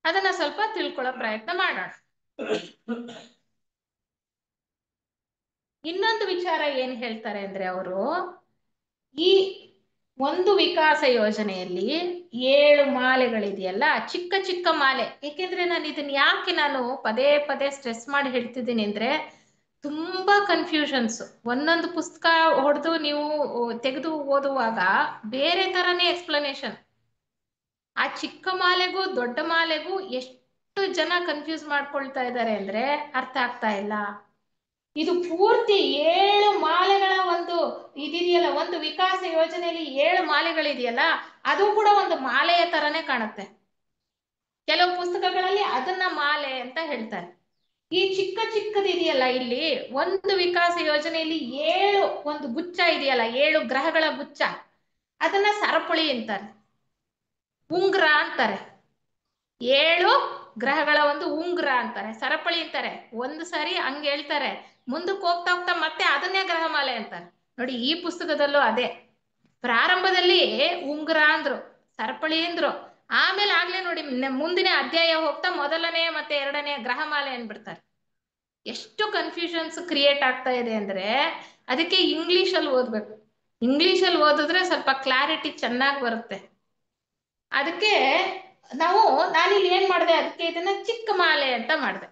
ಅದನ್ನ ಸ್ವಲ್ಪ ತಿಳ್ಕೊಳ್ಳೋ ಪ್ರಯತ್ನ ಮಾಡೋಣ. ಇನ್ನೊಂದು ವಿಚಾರ ಏನ್ ಹೇಳ್ತಾರೆ ಅಂದ್ರೆ ಅವರು, ಈ ಒಂದು ವಿಕಾಸ ಯೋಜನೆಯಲ್ಲಿ 7 ಮಾಲೆಗಳಿದೆಯಲ್ಲ, ಚಿಕ್ಕ ಚಿಕ್ಕ ಮಾಲೆ. ಏಕೆಂದ್ರೆ ನಾನು ಪದೇ ಪದೇ ಸ್ಟ್ರೆಸ್ ಮಾಡಿ ಹೇಳ್ತಿದ್ದೀನಿ ಅಂದ್ರೆ ತುಂಬಾ ಕನ್ಫ್ಯೂಷನ್ಸ್. ಒಂದೊಂದು ಪುಸ್ತಕ ಹೊಡೆದು ನೀವು ತೆಗೆದು ಓದುವಾಗ ಬೇರೆ ತರನೇ ಎಕ್ಸ್ಪ್ಲನೇಷನ್. ಆ ಚಿಕ್ಕ ಮಾಲೆಗೂ ದೊಡ್ಡ ಮಾಲೆಗೂ ಎಷ್ಟು ಜನ ಕನ್ಫ್ಯೂಸ್ ಮಾಡ್ಕೊಳ್ತಾ ಇದ್ದಾರೆ ಅಂದ್ರೆ ಅರ್ಥ ಆಗ್ತಾ ಇಲ್ಲ. ಇದು ಪೂರ್ತಿ 7 ಮಾಲೆಗಳ ಒಂದು ಇದಿದೆಯಲ್ಲ, ಒಂದು ವಿಕಾಸ ಯೋಜನೆಯಲ್ಲಿ 7 ಮಾಲೆಗಳಿದೆಯಲ್ಲ, ಅದು ಕೂಡ ಒಂದು ಮಾಲೆಯ ತರನೇ ಕಾಣುತ್ತೆ. ಕೆಲವು ಪುಸ್ತಕಗಳಲ್ಲಿ ಅದನ್ನ ಮಾಲೆ ಅಂತ ಹೇಳ್ತಾರೆ. ಈ ಚಿಕ್ಕ ಚಿಕ್ಕದಿದೆಯಲ್ಲ, ಇಲ್ಲಿ ಒಂದು ವಿಕಾಸ ಯೋಜನೆಯಲ್ಲಿ 7 ಒಂದು ಗುಚ್ಛ ಇದೆಯಲ್ಲ, 7 ಗ್ರಹಗಳ ಗುಚ್ಛ, ಅದನ್ನ ಸರಪಳಿ ಅಂತಾರೆ, ಉಂಗ್ರ ಅಂತಾರೆ. 7 ಗ್ರಹಗಳ ಒಂದು ಉಂಗುರ ಅಂತಾರೆ, ಸರಪಳಿ ಅಂತಾರೆ. ಒಂದು ಸಾರಿ ಹಂಗೆ ಹೇಳ್ತಾರೆ, ಮುಂದಕ್ಕೆ ಹೋಗ್ತಾ ಹೋಗ್ತಾ ಮತ್ತೆ ಅದನ್ನೇ ಗ್ರಹಮಾಲೆ ಅಂತಾರೆ. ನೋಡಿ, ಈ ಪುಸ್ತಕದಲ್ಲೂ ಅದೇ. ಪ್ರಾರಂಭದಲ್ಲಿ ಉಂಗುರ ಅಂದ್ರು, ಸರಪಳಿ ಅಂದ್ರು, ಆಮೇಲೆ ಆಗ್ಲೇ ನೋಡಿ ಮುಂದಿನ ಅಧ್ಯಾಯ ಹೋಗ್ತಾ ಮೊದಲನೇ ಮತ್ತೆ ಎರಡನೇ ಗ್ರಹಮಾಲೆ ಅನ್ಬಿಡ್ತಾರೆ. ಎಷ್ಟು ಕನ್ಫ್ಯೂಷನ್ಸ್ ಕ್ರಿಯೇಟ್ ಆಗ್ತಾ ಇದೆ ಅಂದ್ರೆ ಅದಕ್ಕೆ ಇಂಗ್ಲಿಷಲ್ಲಿ ಓದ್ಬೇಕು. ಇಂಗ್ಲಿಷಲ್ಲಿ ಓದಿದ್ರೆ ಸ್ವಲ್ಪ ಕ್ಲಾರಿಟಿ ಚೆನ್ನಾಗಿ ಬರುತ್ತೆ. ಅದಕ್ಕೆ ನಾನಿಲ್ಲಿ ಏನ್ ಮಾಡಿದೆ, ಅದಕ್ಕೆ ಇದನ್ನ ಚಿಕ್ಕ ಮಾಲೆ ಅಂತ ಮಾಡಿದೆ.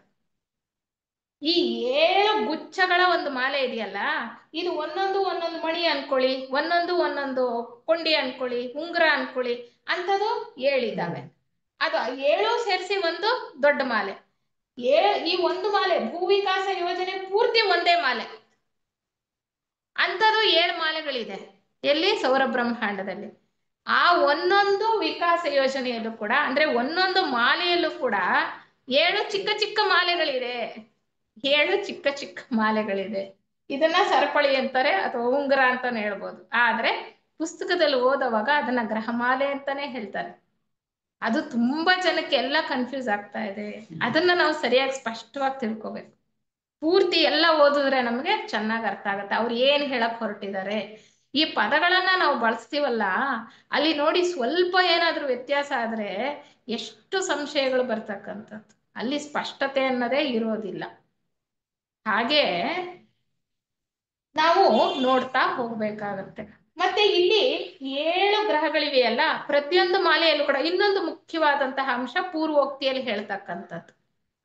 ಈ 7 ಗುಚ್ಛಗಳ ಒಂದು ಮಾಲೆ ಇದೆಯಲ್ಲ, ಇದು ಒಂದೊಂದು ಮಣಿ ಅನ್ಕೊಳ್ಳಿ, ಒಂದೊಂದು ಕೊಂಡಿ ಅನ್ಕೊಳ್ಳಿ, ಉಂಗುರ ಅನ್ಕೊಳ್ಳಿ, ಅಂಥದ್ದು 7 ಇದಾವೆ. ಅದು 7 ಸೇರಿಸಿ ಒಂದು ದೊಡ್ಡ ಮಾಲೆ. ಈ ಒಂದು ಮಾಲೆ ಭೂವಿಕಾಸ ಯೋಜನೆ ಪೂರ್ತಿ ಒಂದೇ ಮಾಲೆ. ಅಂಥದ್ದು 7 ಮಾಲೆಗಳಿದೆ ಎಲ್ಲಿ? ಸೌರ ಬ್ರಹ್ಮಾಂಡದಲ್ಲಿ. ಆ ಒಂದೊಂದು ವಿಕಾಸ ಯೋಜನೆಯಲ್ಲೂ ಕೂಡ, ಅಂದ್ರೆ ಒಂದೊಂದು ಮಾಲೆಯಲ್ಲೂ ಕೂಡ 7 ಚಿಕ್ಕ ಚಿಕ್ಕ ಮಾಲೆಗಳಿದೆ. 7 ಚಿಕ್ಕ ಚಿಕ್ಕ ಮಾಲೆಗಳಿದೆ. ಇದನ್ನ ಸರಪಳಿ ಅಂತಾರೆ ಅಥವಾ ಉಂಗುರ ಅಂತಾನೆ ಹೇಳ್ಬೋದು. ಆದ್ರೆ ಪುಸ್ತಕದಲ್ಲಿ ಓದುವಾಗ ಅದನ್ನ ಗ್ರಹಮಾಲೆ ಅಂತಾನೆ ಹೇಳ್ತಾರೆ. ಅದು ತುಂಬಾ ಜನಕ್ಕೆ ಎಲ್ಲ ಕನ್ಫ್ಯೂಸ್ ಆಗ್ತಾ ಇದೆ. ಅದನ್ನ ನಾವು ಸರಿಯಾಗಿ ಸ್ಪಷ್ಟವಾಗಿ ತಿಳ್ಕೊಬೇಕು. ಪೂರ್ತಿ ಎಲ್ಲ ಓದಿದ್ರೆ ನಮ್ಗೆ ಚೆನ್ನಾಗಿ ಅರ್ಥ ಆಗತ್ತೆ ಅವ್ರು ಏನ್ ಹೇಳಕ್ ಹೊರಟಿದ್ದಾರೆ. ಈ ಪದಗಳನ್ನ ನಾವು ಬಳಸ್ತೀವಲ್ಲ, ಅಲ್ಲಿ ನೋಡಿ ಸ್ವಲ್ಪ ಏನಾದ್ರೂ ವ್ಯತ್ಯಾಸ ಆದ್ರೆ ಎಷ್ಟು ಸಂಶಯಗಳು ಬರ್ತಕ್ಕಂಥದ್ದು. ಅಲ್ಲಿ ಸ್ಪಷ್ಟತೆ ಅನ್ನೋದೇ ಇರೋದಿಲ್ಲ. ಹಾಗೆ ನಾವು ನೋಡ್ತಾ ಹೋಗ್ಬೇಕಾಗತ್ತೆ. ಮತ್ತೆ ಇಲ್ಲಿ 7 ಗ್ರಹಗಳಿವೆಯಲ್ಲ, ಪ್ರತಿಯೊಂದು ಮಾಲೆಯಲ್ಲೂ ಕೂಡ ಇನ್ನೊಂದು ಮುಖ್ಯವಾದಂತಹ ಅಂಶ ಪೂರ್ವೋಕ್ತಿಯಲ್ಲಿ ಹೇಳ್ತಕ್ಕಂಥದ್ದು.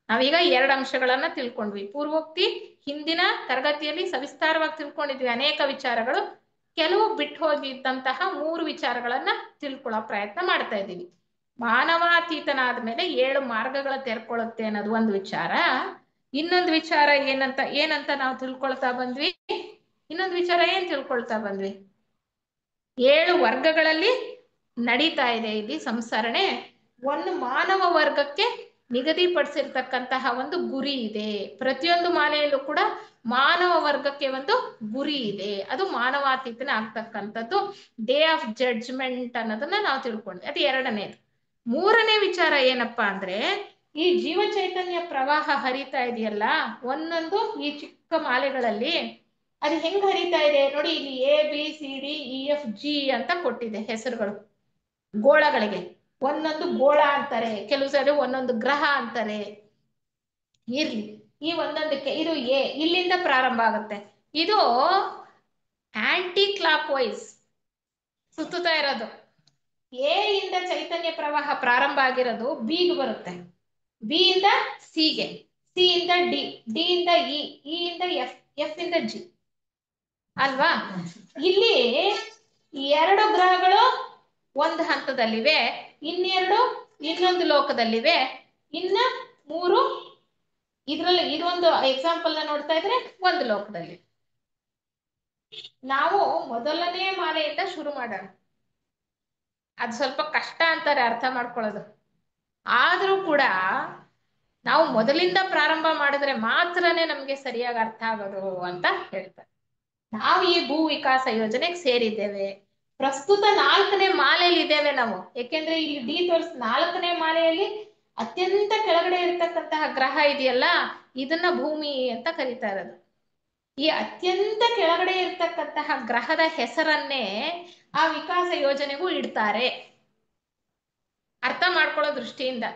ನಾವೀಗ 2 ಅಂಶಗಳನ್ನ ತಿಳ್ಕೊಂಡ್ವಿ. ಪೂರ್ವೋಕ್ತಿ ಹಿಂದಿನ ತರಗತಿಯಲ್ಲಿ ಸವಿಸ್ತಾರವಾಗಿ ತಿಳ್ಕೊಂಡಿದ್ವಿ ಅನೇಕ ವಿಚಾರಗಳು. ಕೆಲವು ಬಿಟ್ಟು ಹೋಗಿದ್ದಂತಹ 3 ವಿಚಾರಗಳನ್ನ ತಿಳ್ಕೊಳ್ಳೋ ಪ್ರಯತ್ನ ಮಾಡ್ತಾ ಇದ್ದೀವಿ. ಮಾನವಾತೀತನಾದ ಮೇಲೆ 7 ಮಾರ್ಗಗಳ ತೆರ್ಕೊಳ್ಳುತ್ತೆ ಅನ್ನೋದು ಒಂದು ವಿಚಾರ. ಇನ್ನೊಂದು ವಿಚಾರ ಏನಂತ ನಾವು ತಿಳ್ಕೊಳ್ತಾ ಬಂದ್ವಿ. ಇನ್ನೊಂದು ವಿಚಾರ ಏನ್ ತಿಳ್ಕೊಳ್ತಾ ಬಂದ್ವಿ? 7 ವರ್ಗಗಳಲ್ಲಿ ನಡೀತಾ ಇದೆ ಇಲ್ಲಿ ಸಂಸರಣೆ. ಒಂದು ಮಾನವ ವರ್ಗಕ್ಕೆ ನಿಗದಿಪಡಿಸಿರ್ತಕ್ಕಂತಹ ಒಂದು ಗುರಿ ಇದೆ. ಪ್ರತಿಯೊಂದು ಮಾಲೆಯಲ್ಲೂ ಕೂಡ ಮಾನವ ವರ್ಗಕ್ಕೆ ಒಂದು ಗುರಿ ಇದೆ. ಅದು ಮಾನವಾತೀತನ ಆಗ್ತಕ್ಕಂಥದ್ದು. ಡೇ ಆಫ್ ಜಡ್ಜ್ಮೆಂಟ್ ಅನ್ನೋದನ್ನ ನಾವು ತಿಳ್ಕೊಂಡ್ವಿ. ಅದು 2ನೇದು. 3ನೇ ವಿಚಾರ ಏನಪ್ಪಾ ಅಂದ್ರೆ, ಈ ಜೀವ ಚೈತನ್ಯ ಪ್ರವಾಹ ಹರಿತಾ ಇದೆಯಲ್ಲ ಒಂದೊಂದು ಈ ಚಿಕ್ಕ ಮಾಲೆಗಳಲ್ಲಿ, ಅದು ಹೆಂಗ್ ಹರಿತಾ ಇದೆ ನೋಡಿ. ಇಲ್ಲಿ ABCDEFG ಅಂತ ಕೊಟ್ಟಿದೆ ಹೆಸರುಗಳು ಗೋಳಗಳಿಗೆ. ಒಂದೊಂದು ಗೋಳ ಅಂತಾರೆ, ಕೆಲವು ಸರಿ ಒಂದೊಂದು ಗ್ರಹ ಅಂತಾರೆ. ಇರ್ಲಿ, ಈ ಒಂದೊಂದಕ್ಕೆ ಇದು ಇಲ್ಲಿಂದ ಪ್ರಾರಂಭ ಆಗುತ್ತೆ. ಇದು ಆಂಟಿ ಕ್ಲಾಕ್ ವೈಸ್ ಸುತ್ತುತ್ತಾ ಇರೋದು. ಎ ಇಂದ ಚೈತನ್ಯ ಪ್ರವಾಹ ಪ್ರಾರಂಭ ಆಗಿರೋದು ಬಿಗೆ ಬರುತ್ತೆ, ಬಿ ಇಂದ ಸಿಗೆ, ಸಿ ಇಂದ ಡಿ, ಡಿ ಇಂದ ಇ, ಇ ಇಂದ ಎಫ್, ಎಫ್ ಇಂದ ಜಿ ಅಲ್ವಾ. ಇಲ್ಲಿ 2 ಗ್ರಹಗಳು ಒಂದು ಹಂತದಲ್ಲಿವೆ, ಇನ್ನೆರಡು ಇನ್ನೊಂದು ಲೋಕದಲ್ಲಿವೆ, ಇನ್ನ 3 ಇದ್ರಲ್ಲಿ ಇದೊಂದು ಎಕ್ಸಾಂಪಲ್ ನ ನೋಡ್ತಾ ಇದ್ರೆ ಒಂದು ಲೋಕದಲ್ಲಿ. ನಾವು ಮೊದಲನೇ ಮಾಲೆಯಿಂದ ಶುರು ಮಾಡೋಣ. ಅದು ಸ್ವಲ್ಪ ಕಷ್ಟ ಅಂತಾರೆ ಅರ್ಥ ಮಾಡ್ಕೊಳ್ಳೋದು. ಆದ್ರೂ ಕೂಡ ನಾವು ಮೊದಲಿಂದ ಪ್ರಾರಂಭ ಮಾಡಿದ್ರೆ ಮಾತ್ರನೇ ನಮ್ಗೆ ಸರಿಯಾಗಿ ಅರ್ಥ ಆಗೋದು ಅಂತ ಹೇಳ್ತಾರೆ. ನಾವು ಈ ಭೂ ವಿಕಾಸ ಯೋಜನೆಗೆ ಸೇರಿದ್ದೇವೆ. ಪ್ರಸ್ತುತ 4ನೇ ಮಾಲೆಯಲ್ಲಿ ಇದ್ದೇವೆ ನಾವು. ಯಾಕೆಂದ್ರೆ ಇಲ್ಲಿ ಡಿ ತೋರಿಸ್ 4ನೇ ಮಾಲೆಯಲ್ಲಿ ಅತ್ಯಂತ ಕೆಳಗಡೆ ಇರತಕ್ಕಂತಹ ಗ್ರಹ ಇದೆಯಲ್ಲ, ಇದನ್ನ ಭೂಮಿ ಅಂತ ಕರೀತಾ ಇರೋದು. ಈ ಅತ್ಯಂತ ಕೆಳಗಡೆ ಇರತಕ್ಕಂತಹ ಗ್ರಹದ ಹೆಸರನ್ನೇ ಆ ವಿಕಾಸ ಯೋಜನೆಗೂ ಇಡ್ತಾರೆ ಅರ್ಥ ಮಾಡ್ಕೊಳ್ಳೋ ದೃಷ್ಟಿಯಿಂದ.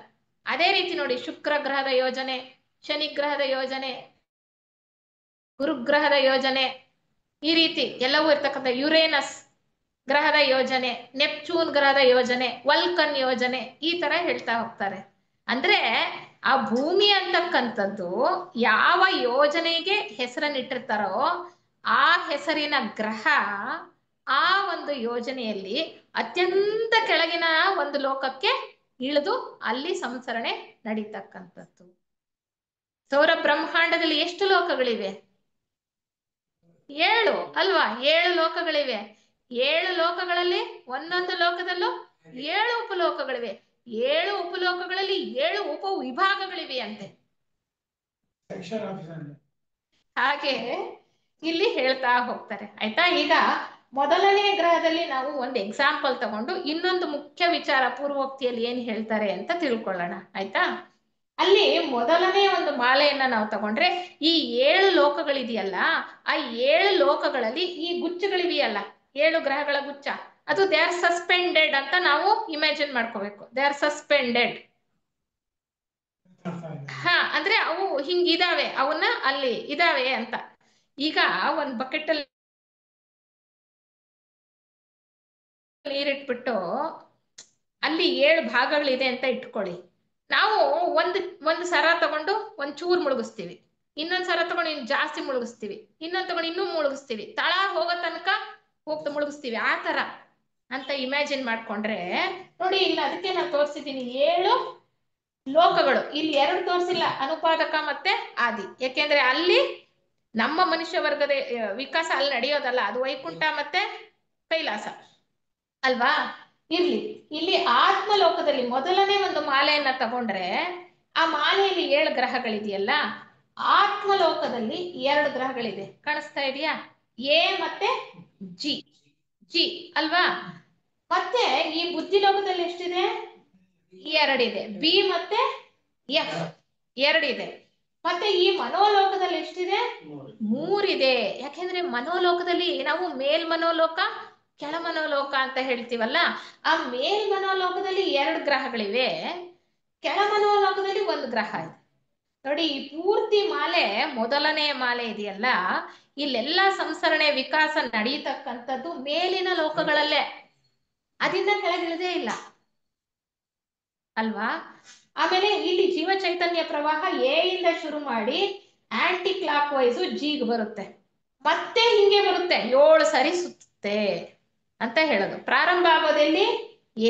ಅದೇ ರೀತಿ ನೋಡಿ, ಶುಕ್ರ ಗ್ರಹದ ಯೋಜನೆ, ಶನಿ ಗ್ರಹದ ಯೋಜನೆ, ಗುರುಗ್ರಹದ ಯೋಜನೆ, ಈ ರೀತಿ ಎಲ್ಲವೂ ಇರ್ತಕ್ಕಂಥ ಯುರೇನಸ್ ಗ್ರಹದ ಯೋಜನೆ, ನೆಪ್ಚೂನ್ ಗ್ರಹದ ಯೋಜನೆ, ವಲ್ಕನ್ ಯೋಜನೆ, ಈ ತರ ಹೇಳ್ತಾ ಹೋಗ್ತಾರೆ. ಅಂದ್ರೆ ಆ ಭೂಮಿ ಅಂತಕ್ಕಂಥದ್ದು ಯಾವ ಯೋಜನೆಗೆ ಹೆಸರನ್ನಿಟ್ಟಿರ್ತಾರೋ ಆ ಹೆಸರಿನ ಗ್ರಹ ಆ ಒಂದು ಯೋಜನೆಯಲ್ಲಿ ಅತ್ಯಂತ ಕೆಳಗಿನ ಒಂದು ಲೋಕಕ್ಕೆ ಇಳಿದು ಅಲ್ಲಿ ಸಂಸರಣೆ ನಡೀತಕ್ಕಂಥದ್ದು. ಸೌರ ಬ್ರಹ್ಮಾಂಡದಲ್ಲಿ ಎಷ್ಟು ಲೋಕಗಳಿವೆ? 7 ಅಲ್ವಾ? 7 ಲೋಕಗಳಿವೆ. 7 ಲೋಕಗಳಲ್ಲಿ ಒಂದೊಂದು ಲೋಕದಲ್ಲೂ 7 ಉಪಲೋಕಗಳಿವೆ. 7 ಉಪಲೋಕಗಳಲ್ಲಿ 7 ಉಪ ವಿಭಾಗಗಳಿವೆ ಅಂತೆ. ಹಾಗೆ ಇಲ್ಲಿ ಹೇಳ್ತಾ ಹೋಗ್ತಾರೆ. ಆಯ್ತಾ? ಈಗ ಮೊದಲನೇ ಗ್ರಹದಲ್ಲಿ ನಾವು ಒಂದು ಎಕ್ಸಾಂಪಲ್ ತಗೊಂಡು ಇನ್ನೊಂದು ಮುಖ್ಯ ವಿಚಾರ ಪೂರ್ವೋಕ್ತಿಯಲ್ಲಿ ಏನ್ ಹೇಳ್ತಾರೆ ಅಂತ ತಿಳ್ಕೊಳ್ಳೋಣ. ಆಯ್ತಾ? ಅಲ್ಲಿ ಮೊದಲನೇ ಒಂದು ಮಾಲೆಯನ್ನ ನಾವು ತಗೊಂಡ್ರೆ ಈ 7 ಲೋಕಗಳಿದೆಯಲ್ಲ, ಆ 7 ಲೋಕಗಳಲ್ಲಿ ಈ ಗುಚ್ಚಗಳಿವೆಯಲ್ಲ, 7 ಗ್ರಹಗಳ ಗುಚ್ಚ, ಅದು ದೇ ಆರ್ ಸಸ್ಪೆಂಡೆಡ್ ಅಂತ ನಾವು ಇಮ್ಯಾಜಿನ್ ಮಾಡ್ಕೋಬೇಕು. They are suspended. ಹಾ, ಅಂದ್ರೆ ಅವು ಹಿಂಗಿದಾವೆ, ಅವನ್ನ ಅಲ್ಲಿ ಇದಾವೆ ಅಂತ. ಈಗ ಒಂದ್ ಬಕೆಟ್ ಅಲ್ಲಿ ನೀರಿಟ್ಬಿಟ್ಟು ಅಲ್ಲಿ 7 ಭಾಗಗಳಿದೆ ಅಂತ ಇಟ್ಕೊಳ್ಳಿ. ನಾವು ಒಂದು ಸರ ತಗೊಂಡು ಒಂದ್ ಚೂರ್ ಮುಳುಗಿಸ್ತೀವಿ, ಇನ್ನೊಂದ್ ಸರ ತಗೊಂಡು ಇನ್ ಜಾಸ್ತಿ ಮುಳುಗಿಸ್ತೀವಿ, ಇನ್ನೊಂದ್ ತಗೊಂಡು ಇನ್ನೂ ಮುಳುಗಿಸ್ತೀವಿ, ತಳ ಹೋಗೋ ತನಕ ಹೋಗ್ತಾ ಮುಳುಗಿಸ್ತೀವಿ. ಆ ತರ ಅಂತ ಇಮ್ಯಾಜಿನ್ ಮಾಡ್ಕೊಂಡ್ರೆ ನೋಡಿ, ಇಲ್ಲಿ ಅದಕ್ಕೆ ನಾನು ತೋರಿಸಿದ್ದೀನಿ 7 ಲೋಕಗಳು. ಇಲ್ಲಿ 2 ತೋರಿಸಿಲ್ಲ, ಅನುಪಾದಕ ಮತ್ತೆ ಆದಿ. ಯಾಕೆಂದ್ರೆ ಅಲ್ಲಿ ನಮ್ಮ ಮನುಷ್ಯ ವರ್ಗದ ವಿಕಾಸ ಅಲ್ಲಿ ನಡೆಯೋದಲ್ಲ, ಅದು ವೈಕುಂಠ ಮತ್ತೆ ಕೈಲಾಸ ಅಲ್ವಾ. ಇರ್ಲಿ, ಇಲ್ಲಿ ಆತ್ಮಲೋಕದಲ್ಲಿ ಮೊದಲನೇ ಒಂದು ಮಾಲೆಯನ್ನ ತಗೊಂಡ್ರೆ ಆ ಮಾಲೆಯಲ್ಲಿ 7 ಗ್ರಹಗಳಿದೆಯಲ್ಲ, ಆತ್ಮಲೋಕದಲ್ಲಿ 2 ಗ್ರಹಗಳಿದೆ. ಕಾಣಿಸ್ತಾ ಇದೆಯಾ? ಎ ಮತ್ತೆ ಜಿ. ಜಿ ಅಲ್ವಾ. ಮತ್ತೆ ಈ ಬುದ್ಧಿ ಲೋಕದಲ್ಲಿ ಎಷ್ಟಿದೆ? 2 ಇದೆ. ಬಿ ಮತ್ತೆ ಎಫ್ 2 ಇದೆ. ಮತ್ತೆ ಈ ಮನೋಲೋಕದಲ್ಲಿ ಎಷ್ಟಿದೆ? 3 ಇದೆ. ಯಾಕೆಂದ್ರೆ ಮನೋಲೋಕದಲ್ಲಿ ನಾವು ಮೇಲ್ಮನೋಲೋಕ, ಕೆಳ ಮನೋಲೋಕ ಅಂತ ಹೇಳ್ತೀವಲ್ಲ, ಆ ಮೇಲ್ಮನೋಲೋಕದಲ್ಲಿ 2 ಗ್ರಹಗಳಿವೆ, ಕೆಳ ಮನೋಲೋಕದಲ್ಲಿ 1 ಗ್ರಹ ಇದೆ. ನೋಡಿ, ಈ ಪೂರ್ತಿ ಮಾಲೆ, ಮೊದಲನೇ ಮಾಲೆ ಇದೆಯಲ್ಲ, ಇಲ್ಲೆಲ್ಲ ಸಂಸರಣೆ ವಿಕಾಸ ನಡೀತಕ್ಕಂಥದ್ದು ಮೇಲಿನ ಲೋಕಗಳಲ್ಲೇ, ಅದರಿಂದ ಕೆಳಗಿಳಿದೇ ಇಲ್ಲ ಅಲ್ವಾ. ಆಮೇಲೆ ಇಲ್ಲಿ ಜೀವ ಚೈತನ್ಯ ಪ್ರವಾಹ ಎ ಇಂದ ಶುರು ಮಾಡಿ ಆಂಟಿ ಕ್ಲಾಕ್ ವೈಸು ಜಿಗ್ ಬರುತ್ತೆ, ಮತ್ತೆ ಹಿಂಗೆ ಬರುತ್ತೆ, 7 ಸರಿ ಸುತ್ತೆ ಅಂತ ಹೇಳೋದು. ಪ್ರಾರಂಭ ಆಗೋದಲ್ಲಿ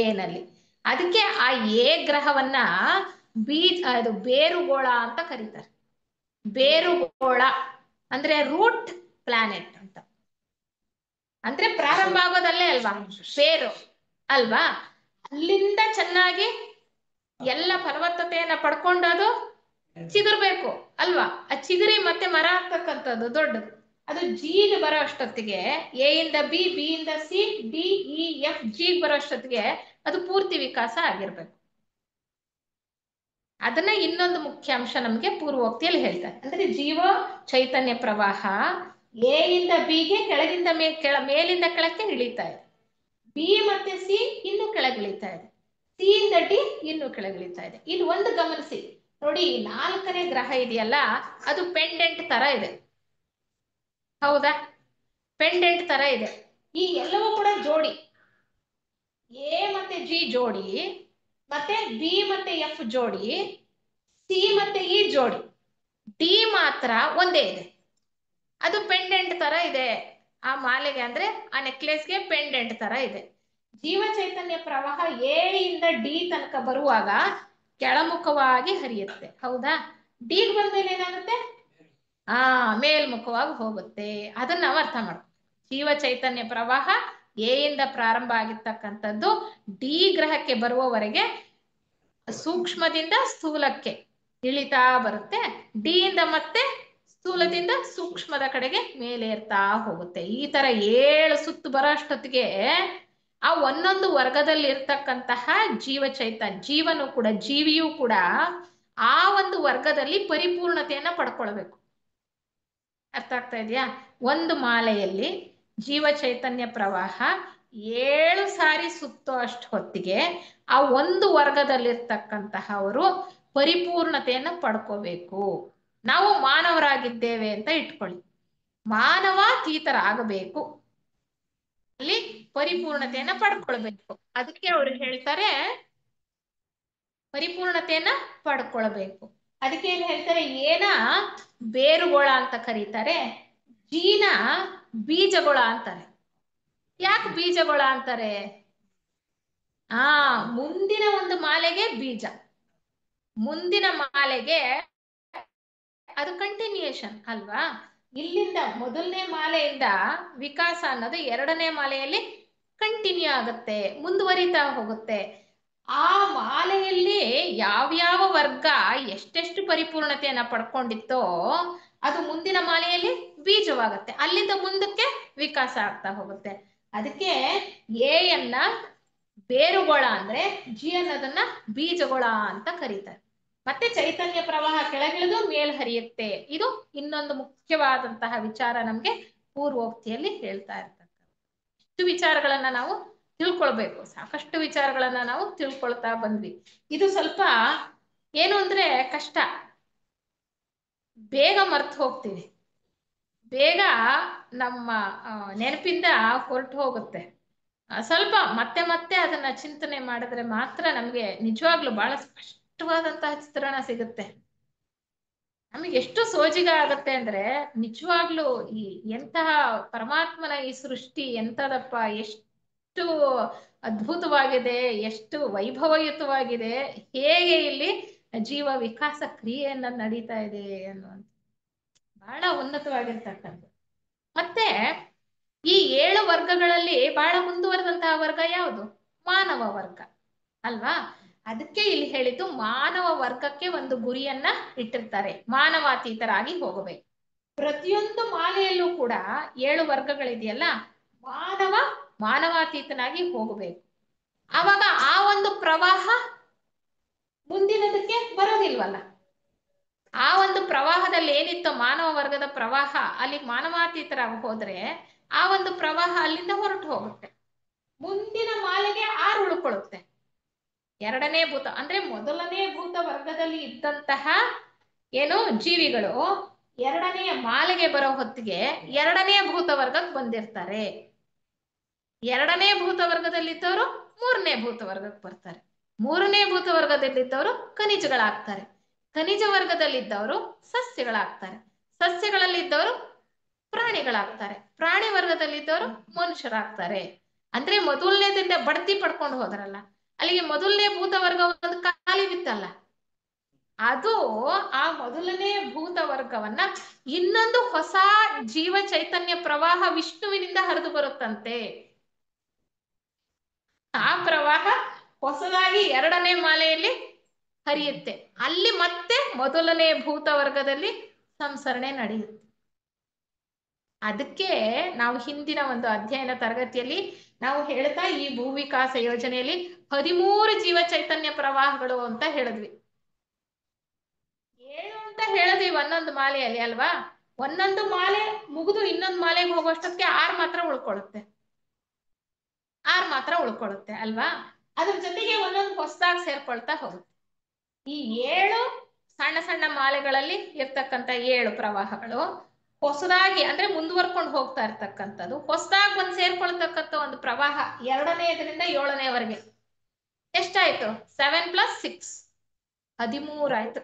ಏನಲ್ಲಿ. ಅದಕ್ಕೆ ಆ ಎ ಗ್ರಹವನ್ನ ಅದು ಬೇರುಗೋಳ ಅಂತ ಕರೀತಾರೆ. ಬೇರುಗೋಳ ಅಂದ್ರೆ ರೂಟ್ ಪ್ಲಾನೆಟ್ ಅಂತ. ಅಂದ್ರೆ ಪ್ರಾರಂಭ ಆಗೋದಲ್ಲೇ ಅಲ್ವಾ ಬೇರು ಅಲ್ವಾ. ಅಲ್ಲಿಂದ ಚೆನ್ನಾಗಿ ಎಲ್ಲ ಫಲವತ್ತತೆಯನ್ನ ಪಡ್ಕೊಂಡದು ಚಿಗುರ್ಬೇಕು ಅಲ್ವಾ. ಆ ಚಿಗುರಿ ಮತ್ತೆ ಮರ ಆಗ್ತಕ್ಕಂಥದ್ದು ದೊಡ್ಡದು. ಅದು ಜಿಗೆ ಬರೋ ಅಷ್ಟೊತ್ತಿಗೆ, ಎ ಇಂದ ಬಿ, ಬಿ ಇಂದ ಸಿ, ಡಿ, ಇ, ಎಫ್, ಜಿಗ್ ಬರೋ ಅಷ್ಟೊತ್ತಿಗೆ ಅದು ಪೂರ್ತಿ ವಿಕಾಸ ಆಗಿರ್ಬೇಕು. ಅದನ್ನ ಇನ್ನೊಂದು ಮುಖ್ಯಾಂಶ ನಮ್ಗೆ ಪೂರ್ವೋಕ್ತಿಯಲ್ಲಿ ಹೇಳ್ತಾರೆ. ಅಂದ್ರೆ ಜೀವ ಚೈತನ್ಯ ಪ್ರವಾಹ ಎ ಇಂದ ಬಿಗೆ ಕೆಳಗಿಂದ ಮೇಲಿಂದ ಕೆಳಕ್ಕೆ ಇಳಿತಾ ಇದೆ. ಬಿ ಮತ್ತೆ ಸಿ ಇನ್ನು ಕೆಳಗಿಳಿತಾ ಇದೆ. ಸಿ ಇಂದ ಡಿ ಇನ್ನು ಕೆಳಗಿಳಿತಾ ಇದೆ. ಇಲ್ಲಿ ಒಂದು ಗಮನಿಸಿ ನೋಡಿ, 4ನೇ ಗ್ರಹ ಇದೆಯಲ್ಲ, ಅದು ಪೆಂಡೆಂಟ್ ತರ ಇದೆ, ಹೌದಾ. ಪೆಂಡೆಂಟ್ ತರ ಇದೆ. ಈ ಎಲ್ಲವೂ ಕೂಡ ಜೋಡಿ, ಎ ಮತ್ತೆ ಜಿ ಜೋಡಿ, ಮತ್ತೆ ಬಿ ಮತ್ತೆ ಎಫ್ ಜೋಡಿ, ಸಿ ಮತ್ತೆ ಇ ಜೋಡಿ, ಡಿ ಮಾತ್ರ ಒಂದೇ ಇದೆ. ಅದು ಪೆಂಡೆಂಟ್ ತರ ಇದೆ ಆ ಮಾಲೆಗೆ, ಅಂದ್ರೆ ಆ ನೆಕ್ಲೆಸ್ಗೆ ಪೆಂಡೆಂಟ್ ತರ ಇದೆ. ಜೀವ ಚೈತನ್ಯ ಪ್ರವಾಹ ಎ ಇಂದ ಡಿ ತನಕ ಬರುವಾಗ ಕೆಳಮುಖವಾಗಿ ಹರಿಯುತ್ತೆ, ಹೌದಾ. ಡಿ ಬಂದ್ಮೇಲೆ ಏನಾಗುತ್ತೆ? ಮೇಲ್ಮುಖವಾಗಿ ಹೋಗುತ್ತೆ. ಅದನ್ನ ನಾವು ಅರ್ಥ ಮಾಡ್ತೀವಿ. ಜೀವ ಚೈತನ್ಯ ಪ್ರವಾಹ ಎ ಇಂದ ಪ್ರಾರಂಭ ಆಗಿರ್ತಕ್ಕಂಥದ್ದು ಡಿ ಗ್ರಹಕ್ಕೆ ಬರುವವರೆಗೆ ಸೂಕ್ಷ್ಮದಿಂದ ಸ್ಥೂಲಕ್ಕೆ ಇಳಿತಾ ಬರುತ್ತೆ. ಡಿ ಇಂದ ಮತ್ತೆ ಸ್ಥೂಲದಿಂದ ಸೂಕ್ಷ್ಮದ ಕಡೆಗೆ ಮೇಲೆ ಏರ್ತಾ ಹೋಗುತ್ತೆ. ಈ ತರ 7 ಸುತ್ತು ಬರೋ ಅಷ್ಟೊತ್ತಿಗೆ ಆ ಒಂದೊಂದು ವರ್ಗದಲ್ಲಿ ಇರ್ತಕ್ಕಂತಹ ಜೀವನು ಕೂಡ, ಜೀವಿಯೂ ಕೂಡ ಆ ಒಂದು ವರ್ಗದಲ್ಲಿ ಪರಿಪೂರ್ಣತೆಯನ್ನ ಪಡ್ಕೊಳ್ಬೇಕು. ಅರ್ಥ ಆಗ್ತಾ ಇದೆಯಾ? ಒಂದು ಮಾಲೆಯಲ್ಲಿ ಜೀವ ಚೈತನ್ಯ ಪ್ರವಾಹ 7 ಸಾರಿ ಸುತ್ತೋ ಅಷ್ಟು ಹೊತ್ತಿಗೆ ಆ ಒಂದು ವರ್ಗದಲ್ಲಿರ್ತಕ್ಕಂತಹವರು ಪರಿಪೂರ್ಣತೆಯನ್ನ ಪಡ್ಕೋಬೇಕು. ನಾವು ಮಾನವರಾಗಿದ್ದೇವೆ ಅಂತ ಇಟ್ಕೊಳ್ಳಿ, ಮಾನವಾತೀತರಾಗಬೇಕು, ಅಲ್ಲಿ ಪರಿಪೂರ್ಣತೆಯನ್ನ ಪಡ್ಕೊಳ್ಬೇಕು. ಅದಕ್ಕೆ ಅವರು ಹೇಳ್ತಾರೆ ಪರಿಪೂರ್ಣತೆಯನ್ನ ಪಡ್ಕೊಳ್ಬೇಕು. ಅದಕ್ಕೆ ಏನ್ ಹೇಳ್ತಾರೆ? ಏನ ಬೇರುಗೋಳ ಅಂತ ಕರೀತಾರೆ, ಜೀನ ಬೀಜಗೋಳ ಅಂತಾರೆ. ಯಾಕೆ ಬೀಜಗೋಳ ಅಂತಾರೆ? ಮುಂದಿನ ಒಂದು ಮಾಲೆಗೆ ಬೀಜ, ಮುಂದಿನ ಮಾಲೆಗೆ ಅದು ಕಂಟಿನ್ಯೂಯೇಷನ್ ಅಲ್ವಾ. ಇಲ್ಲಿಂದ ಮೊದಲನೇ ಮಾಲೆಯಿಂದ ವಿಕಾಸ ಅನ್ನೋದು 2ನೇ ಮಾಲೆಯಲ್ಲಿ ಕಂಟಿನ್ಯೂ ಆಗುತ್ತೆ, ಮುಂದುವರಿತಾ ಹೋಗುತ್ತೆ. ಆ ಮಾಲೆಯಲ್ಲಿ ಯಾವ್ಯಾವ ವರ್ಗ ಎಷ್ಟೆಷ್ಟು ಪರಿಪೂರ್ಣತೆಯನ್ನ ಪಡ್ಕೊಂಡಿತ್ತೋ ಅದು ಮುಂದಿನ ಮಾಲೆಯಲ್ಲಿ ಬೀಜವಾಗುತ್ತೆ, ಅಲ್ಲಿಂದ ಮುಂದಕ್ಕೆ ವಿಕಾಸ ಆಗ್ತಾ ಹೋಗುತ್ತೆ. ಅದಕ್ಕೆ ಎಯನ್ನ ಬೇರುಗೋಳ ಅಂದ್ರೆ ಜಿ ಅನ್ನೋದನ್ನ ಬೀಜಗೋಳ ಅಂತ ಕರೀತಾರೆ. ಮತ್ತೆ ಚೈತನ್ಯ ಪ್ರವಾಹ ಕೆಳಗಿಳಿದು ಮೇಲ್ ಹರಿಯುತ್ತೆ. ಇದು ಇನ್ನೊಂದು ಮುಖ್ಯವಾದಂತಹ ವಿಚಾರ ನಮ್ಗೆ ಪೂರ್ವೋಕ್ತಿಯಲ್ಲಿ ಹೇಳ್ತಾ ಇರ್ತಕ್ಕಂಥ. ಇಷ್ಟು ವಿಚಾರಗಳನ್ನ ನಾವು ತಿಳ್ಕೊಳ್ಬೇಕು. ಸಾಕಷ್ಟು ವಿಚಾರಗಳನ್ನ ನಾವು ತಿಳ್ಕೊಳ್ತಾ ಬಂದ್ವಿ. ಇದು ಸ್ವಲ್ಪ ಏನು ಅಂದ್ರೆ ಕಷ್ಟ, ಬೇಗ ಮರ್ತು ಹೋಗ್ತೀವಿ, ಬೇಗ ನಮ್ಮ ನೆನಪಿಂದ ಹೊರಟು ಹೋಗುತ್ತೆ. ಸ್ವಲ್ಪ ಮತ್ತೆ ಮತ್ತೆ ಅದನ್ನ ಚಿಂತನೆ ಮಾಡಿದ್ರೆ ಮಾತ್ರ ನಮ್ಗೆ ನಿಜವಾಗ್ಲೂ ಬಹಳ ಸ್ಪಷ್ಟವಾದಂತಹ ಚಿತ್ರಣ ಸಿಗುತ್ತೆ. ನಮಗೆ ಎಷ್ಟು ಸೋಜಿಗ ಆಗತ್ತೆ ಅಂದ್ರೆ ನಿಜವಾಗ್ಲೂ ಈ ಎಂತಹ ಪರಮಾತ್ಮನ ಈ ಸೃಷ್ಟಿ ಎಂತದಪ್ಪ, ಎಷ್ಟು ಅದ್ಭುತವಾಗಿದೆ, ಎಷ್ಟು ವೈಭವಯುತವಾಗಿದೆ, ಹೇಗೆ ಇಲ್ಲಿ ಜೀವ ವಿಕಾಸ ಕ್ರಿಯೆಯನ್ನ ನಡೀತಾ ಇದೆ ಅನ್ನುವಂಥ ಬಹಳ ಉನ್ನತವಾಗಿರ್ತಕ್ಕಂಥ. ಮತ್ತೆ ಈ 7 ವರ್ಗಗಳಲ್ಲಿ ಬಹಳ ಮುಂದುವರೆದಂತಹ ವರ್ಗ ಯಾವುದು? ಮಾನವ ವರ್ಗ ಅಲ್ವಾ? ಅದಕ್ಕೆ ಇಲ್ಲಿ ಹೇಳಿದ್ದು ಮಾನವ ವರ್ಗಕ್ಕೆ ಒಂದು ಗುರಿಯನ್ನ ಇಟ್ಟಿರ್ತಾರೆ, ಮಾನವಾತೀತರಾಗಿ ಹೋಗಬೇಕು. ಪ್ರತಿಯೊಂದು ಮಾಲೆಯಲ್ಲೂ ಕೂಡ 7 ವರ್ಗಗಳಿದೆಯಲ್ಲ, ಮಾನವಾತೀತನಾಗಿ ಹೋಗಬೇಕು. ಆವಾಗ ಆ ಒಂದು ಪ್ರವಾಹ ಮುಂದಿನದಕ್ಕೆ ಬರೋದಿಲ್ವಲ್ಲ. ಆ ಒಂದು ಪ್ರವಾಹದಲ್ಲಿ ಏನಿತ್ತು ಮಾನವ ವರ್ಗದ ಪ್ರವಾಹ, ಅಲ್ಲಿ ಮಾನವಾತೀತರಾಗಿ ಹೋದ್ರೆ ಆ ಒಂದು ಪ್ರವಾಹ ಅಲ್ಲಿಂದ ಹೊರಟು ಹೋಗುತ್ತೆ. ಮುಂದಿನ ಮಾಲೆಗೆ 6 ಉಳ್ಕೊಳ್ಳುತ್ತೆ. ಎರಡನೇ ಭೂತ ಅಂದ್ರೆ ಮೊದಲನೇ ಭೂತ ವರ್ಗದಲ್ಲಿ ಇದ್ದಂತಹ ಏನು ಜೀವಿಗಳು ಎರಡನೆಯ ಮಾಲೆಗೆ ಬರೋ ಹೊತ್ತಿಗೆ ಎರಡನೇ ಭೂತ ವರ್ಗಕ್ಕೆ ಬಂದಿರ್ತಾರೆ. ಎರಡನೇ ಭೂತ ವರ್ಗದಲ್ಲಿದ್ದವರು ಮೂರನೇ ಭೂತ ವರ್ಗಕ್ಕೆ ಬರ್ತಾರೆ. ಮೂರನೇ ಭೂತ ವರ್ಗದಲ್ಲಿದ್ದವರು ಖನಿಜಗಳಾಗ್ತಾರೆ. ಖನಿಜ ವರ್ಗದಲ್ಲಿದ್ದವರು ಸಸ್ಯಗಳಾಗ್ತಾರೆ. ಸಸ್ಯಗಳಲ್ಲಿದ್ದವರು ಪ್ರಾಣಿಗಳಾಗ್ತಾರೆ. ಪ್ರಾಣಿ ವರ್ಗದಲ್ಲಿದ್ದವರು ಮನುಷ್ಯರಾಗ್ತಾರೆ. ಅಂದ್ರೆ ಮೊದಲನೇದಿಂದ ಬಡ್ತಿ ಪಡ್ಕೊಂಡು ಹೋದ್ರಲ್ಲ, ಅಲ್ಲಿಗೆ ಮೊದಲನೇ ಭೂತ ವರ್ಗ ಒಂದು ಖಾಲಿ ಬಿತ್ತಲ್ಲ, ಅದು ಆ ಮೊದಲನೇ ಭೂತ ವರ್ಗವನ್ನ ಇನ್ನೊಂದು ಹೊಸ ಜೀವ ಚೈತನ್ಯ ಪ್ರವಾಹ ವಿಷ್ಣುವಿನಿಂದ ಹರಿದು ಬರುತ್ತಂತೆ. ಆ ಪ್ರವಾಹ ಹೊಸದಾಗಿ ಎರಡನೇ ಮಾಲೆಯಲ್ಲಿ ಹರಿಯುತ್ತೆ. ಅಲ್ಲಿ ಮತ್ತೆ ಮೊದಲನೇ ಭೂತ ವರ್ಗದಲ್ಲಿ ಸಂಸರಣೆ ನಡೆಯುತ್ತೆ. ಅದಕ್ಕೆ ನಾವು ಹಿಂದಿನ ಒಂದು ಅಧ್ಯಯನ ತರಗತಿಯಲ್ಲಿ ನಾವು ಹೇಳ್ತಾ ಈ ಭೂವಿಕಾಸ ಯೋಜನೆಯಲ್ಲಿ 13 ಜೀವ ಚೈತನ್ಯ ಪ್ರವಾಹಗಳು ಅಂತ ಹೇಳಿದ್ವಿ. 7 ಅಂತ ಹೇಳಿದ್ವಿ ಒಂದೊಂದು ಮಾಲೆಯಲ್ಲಿ ಅಲ್ವಾ. ಒಂದೊಂದು ಮಾಲೆ ಮುಗಿದು ಇನ್ನೊಂದು ಮಾಲೆಗೆ ಹೋಗೋಷ್ಟಕ್ಕೆ 6 ಮಾತ್ರ ಉಳ್ಕೊಳ್ಳುತ್ತೆ. 6 ಮಾತ್ರ ಉಳ್ಕೊಳ್ಳುತ್ತೆ ಅಲ್ವಾ. ಅದ್ರ ಜೊತೆಗೆ ಒಂದೊಂದು ಹೊಸದಾಗಿ ಸೇರ್ಕೊಳ್ತಾ ಹೋಗುತ್ತೆ. ಈ 7 ಸಣ್ಣ ಸಣ್ಣ ಮಾಲೆಗಳಲ್ಲಿ ಇರ್ತಕ್ಕಂಥ 7 ಪ್ರವಾಹಗಳು ಹೊಸದಾಗಿ ಅಂದ್ರೆ ಮುಂದುವರ್ಕೊಂಡು ಹೋಗ್ತಾ ಇರ್ತಕ್ಕಂಥದ್ದು, ಹೊಸದಾಗಿ ಬಂದು ಸೇರ್ಕೊಳ್ತಕ್ಕಂಥ ಒಂದು ಪ್ರವಾಹ ಎರಡನೆಯದರಿಂದ 7ನೇವರೆಗೆ ಎಷ್ಟಾಯ್ತು? 7 + 6 13 ಆಯ್ತು.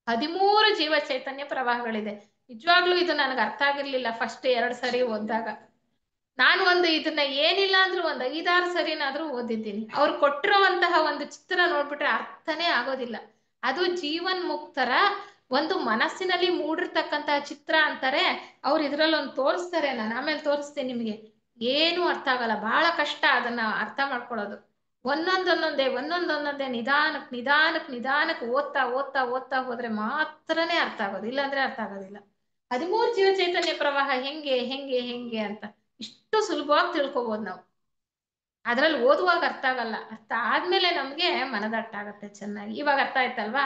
13 ಜೀವ ಚೈತನ್ಯ ಪ್ರವಾಹಗಳಿದೆ. ನಿಜವಾಗ್ಲೂ ಇದು ನನಗೆ ಅರ್ಥ ಆಗಿರ್ಲಿಲ್ಲ ಫಸ್ಟ್ 2 ಸರಿ ಓದಿದಾಗ. ನಾನು ಇದನ್ನ ಏನಿಲ್ಲ ಅಂದ್ರೂ ಒಂದು 5-6 ಸರಿನಾದ್ರೂ ಓದಿದ್ದೀನಿ. ಅವ್ರು ಕೊಟ್ಟಿರುವಂತಹ ಒಂದು ಚಿತ್ರ ನೋಡ್ಬಿಟ್ರೆ ಅರ್ಥನೇ ಆಗೋದಿಲ್ಲ. ಅದು ಜೀವನ್ ಮುಕ್ತರ ಒಂದು ಮನಸ್ಸಿನಲ್ಲಿ ಮೂಡಿರ್ತಕ್ಕಂತಹ ಚಿತ್ರ ಅಂತಾರೆ ಅವ್ರು. ಇದ್ರಲ್ಲಿ ಒಂದು ತೋರಿಸ್ತಾರೆ, ನಾನು ಆಮೇಲೆ ತೋರಿಸ್ತೀನಿ ನಿಮಗೆ. ಏನು ಅರ್ಥ ಆಗಲ್ಲ, ಬಹಳ ಕಷ್ಟ ಅದನ್ನ ಅರ್ಥ ಮಾಡ್ಕೊಳ್ಳೋದು. ಒಂದೊಂದೊಂದೇ ನಿಧಾನಕ್ಕೆ ಓದ್ತಾ ಹೋದ್ರೆ ಮಾತ್ರನೇ ಅರ್ಥ ಆಗೋದು, ಇಲ್ಲಾಂದ್ರೆ ಅರ್ಥ ಆಗೋದಿಲ್ಲ. 13 ಜೀವ ಚೈತನ್ಯ ಪ್ರವಾಹ ಹೆಂಗೆ ಅಂತ ಇಷ್ಟು ಸುಲಭವಾಗಿ ತಿಳ್ಕೊಬಹುದು ನಾವು. ಅದ್ರಲ್ಲಿ ಓದುವಾಗ ಅರ್ಥ ಆಗಲ್ಲ, ಅರ್ಥ ಆದ್ಮೇಲೆ ನಮ್ಗೆ ಮನದಟ್ಟ ಆಗತ್ತೆ ಚೆನ್ನಾಗಿ. ಇವಾಗ ಅರ್ಥ ಆಯ್ತಲ್ವಾ?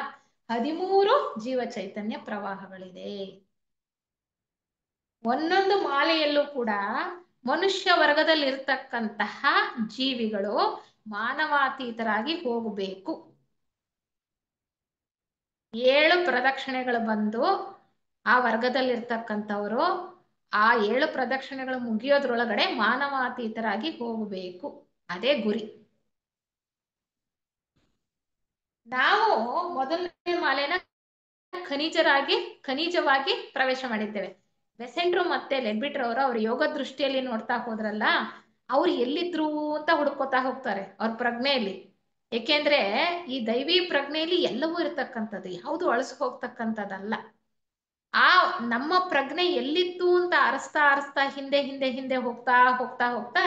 13 ಜೀವ ಚೈತನ್ಯ ಪ್ರವಾಹಗಳಿದೆ. ಒಂದೊಂದು ಮಾಲೆಯಲ್ಲೂ ಕೂಡ ಮನುಷ್ಯ ವರ್ಗದಲ್ಲಿ ಇರ್ತಕ್ಕಂತಹ ಜೀವಿಗಳು ಮಾನವಾತೀತರಾಗಿ ಹೋಗಬೇಕು. 7 ಪ್ರದಕ್ಷಿಣೆಗಳು ಬಂದು ಆ ವರ್ಗದಲ್ಲಿರ್ತಕ್ಕಂಥವರು ಆ 7 ಪ್ರದಕ್ಷಿಣೆಗಳು ಮುಗಿಯೋದ್ರೊಳಗಡೆ ಮಾನವಾತೀತರಾಗಿ ಹೋಗಬೇಕು. ಅದೇ ಗುರಿ. ನಾವು ಮೊದಲನೇ ಮಾಲೆನ ಖನಿಜವಾಗಿ ಪ್ರವೇಶ ಮಾಡಿದ್ದೇವೆ. ಬೆಸೆಂಟ್ರು ಮತ್ತೆ ಲೆಡ್ಬಿಟ್ರ್ ಅವ್ರ ಯೋಗ ದೃಷ್ಟಿಯಲ್ಲಿ ನೋಡ್ತಾ ಹೋದ್ರಲ್ಲ, ಅವ್ರು ಎಲ್ಲಿದ್ರು ಅಂತ ಹುಡ್ಕೋತಾ ಹೋಗ್ತಾರೆ ಅವ್ರ ಪ್ರಜ್ಞೆಯಲ್ಲಿ. ಏಕೆಂದ್ರೆ ಈ ದೈವಿ ಪ್ರಜ್ಞೆಯಲ್ಲಿ ಎಲ್ಲವೂ ಇರ್ತಕ್ಕಂಥದ್ದು, ಯಾವುದು ಅಳಿಸ್ ಹೋಗ್ತಕ್ಕಂಥದ್ದಲ್ಲ. ಆ ನಮ್ಮ ಪ್ರಜ್ಞೆ ಎಲ್ಲಿತ್ತು ಅಂತ ಅರಸ್ತಾ ಹಿಂದೆ ಹೋಗ್ತಾ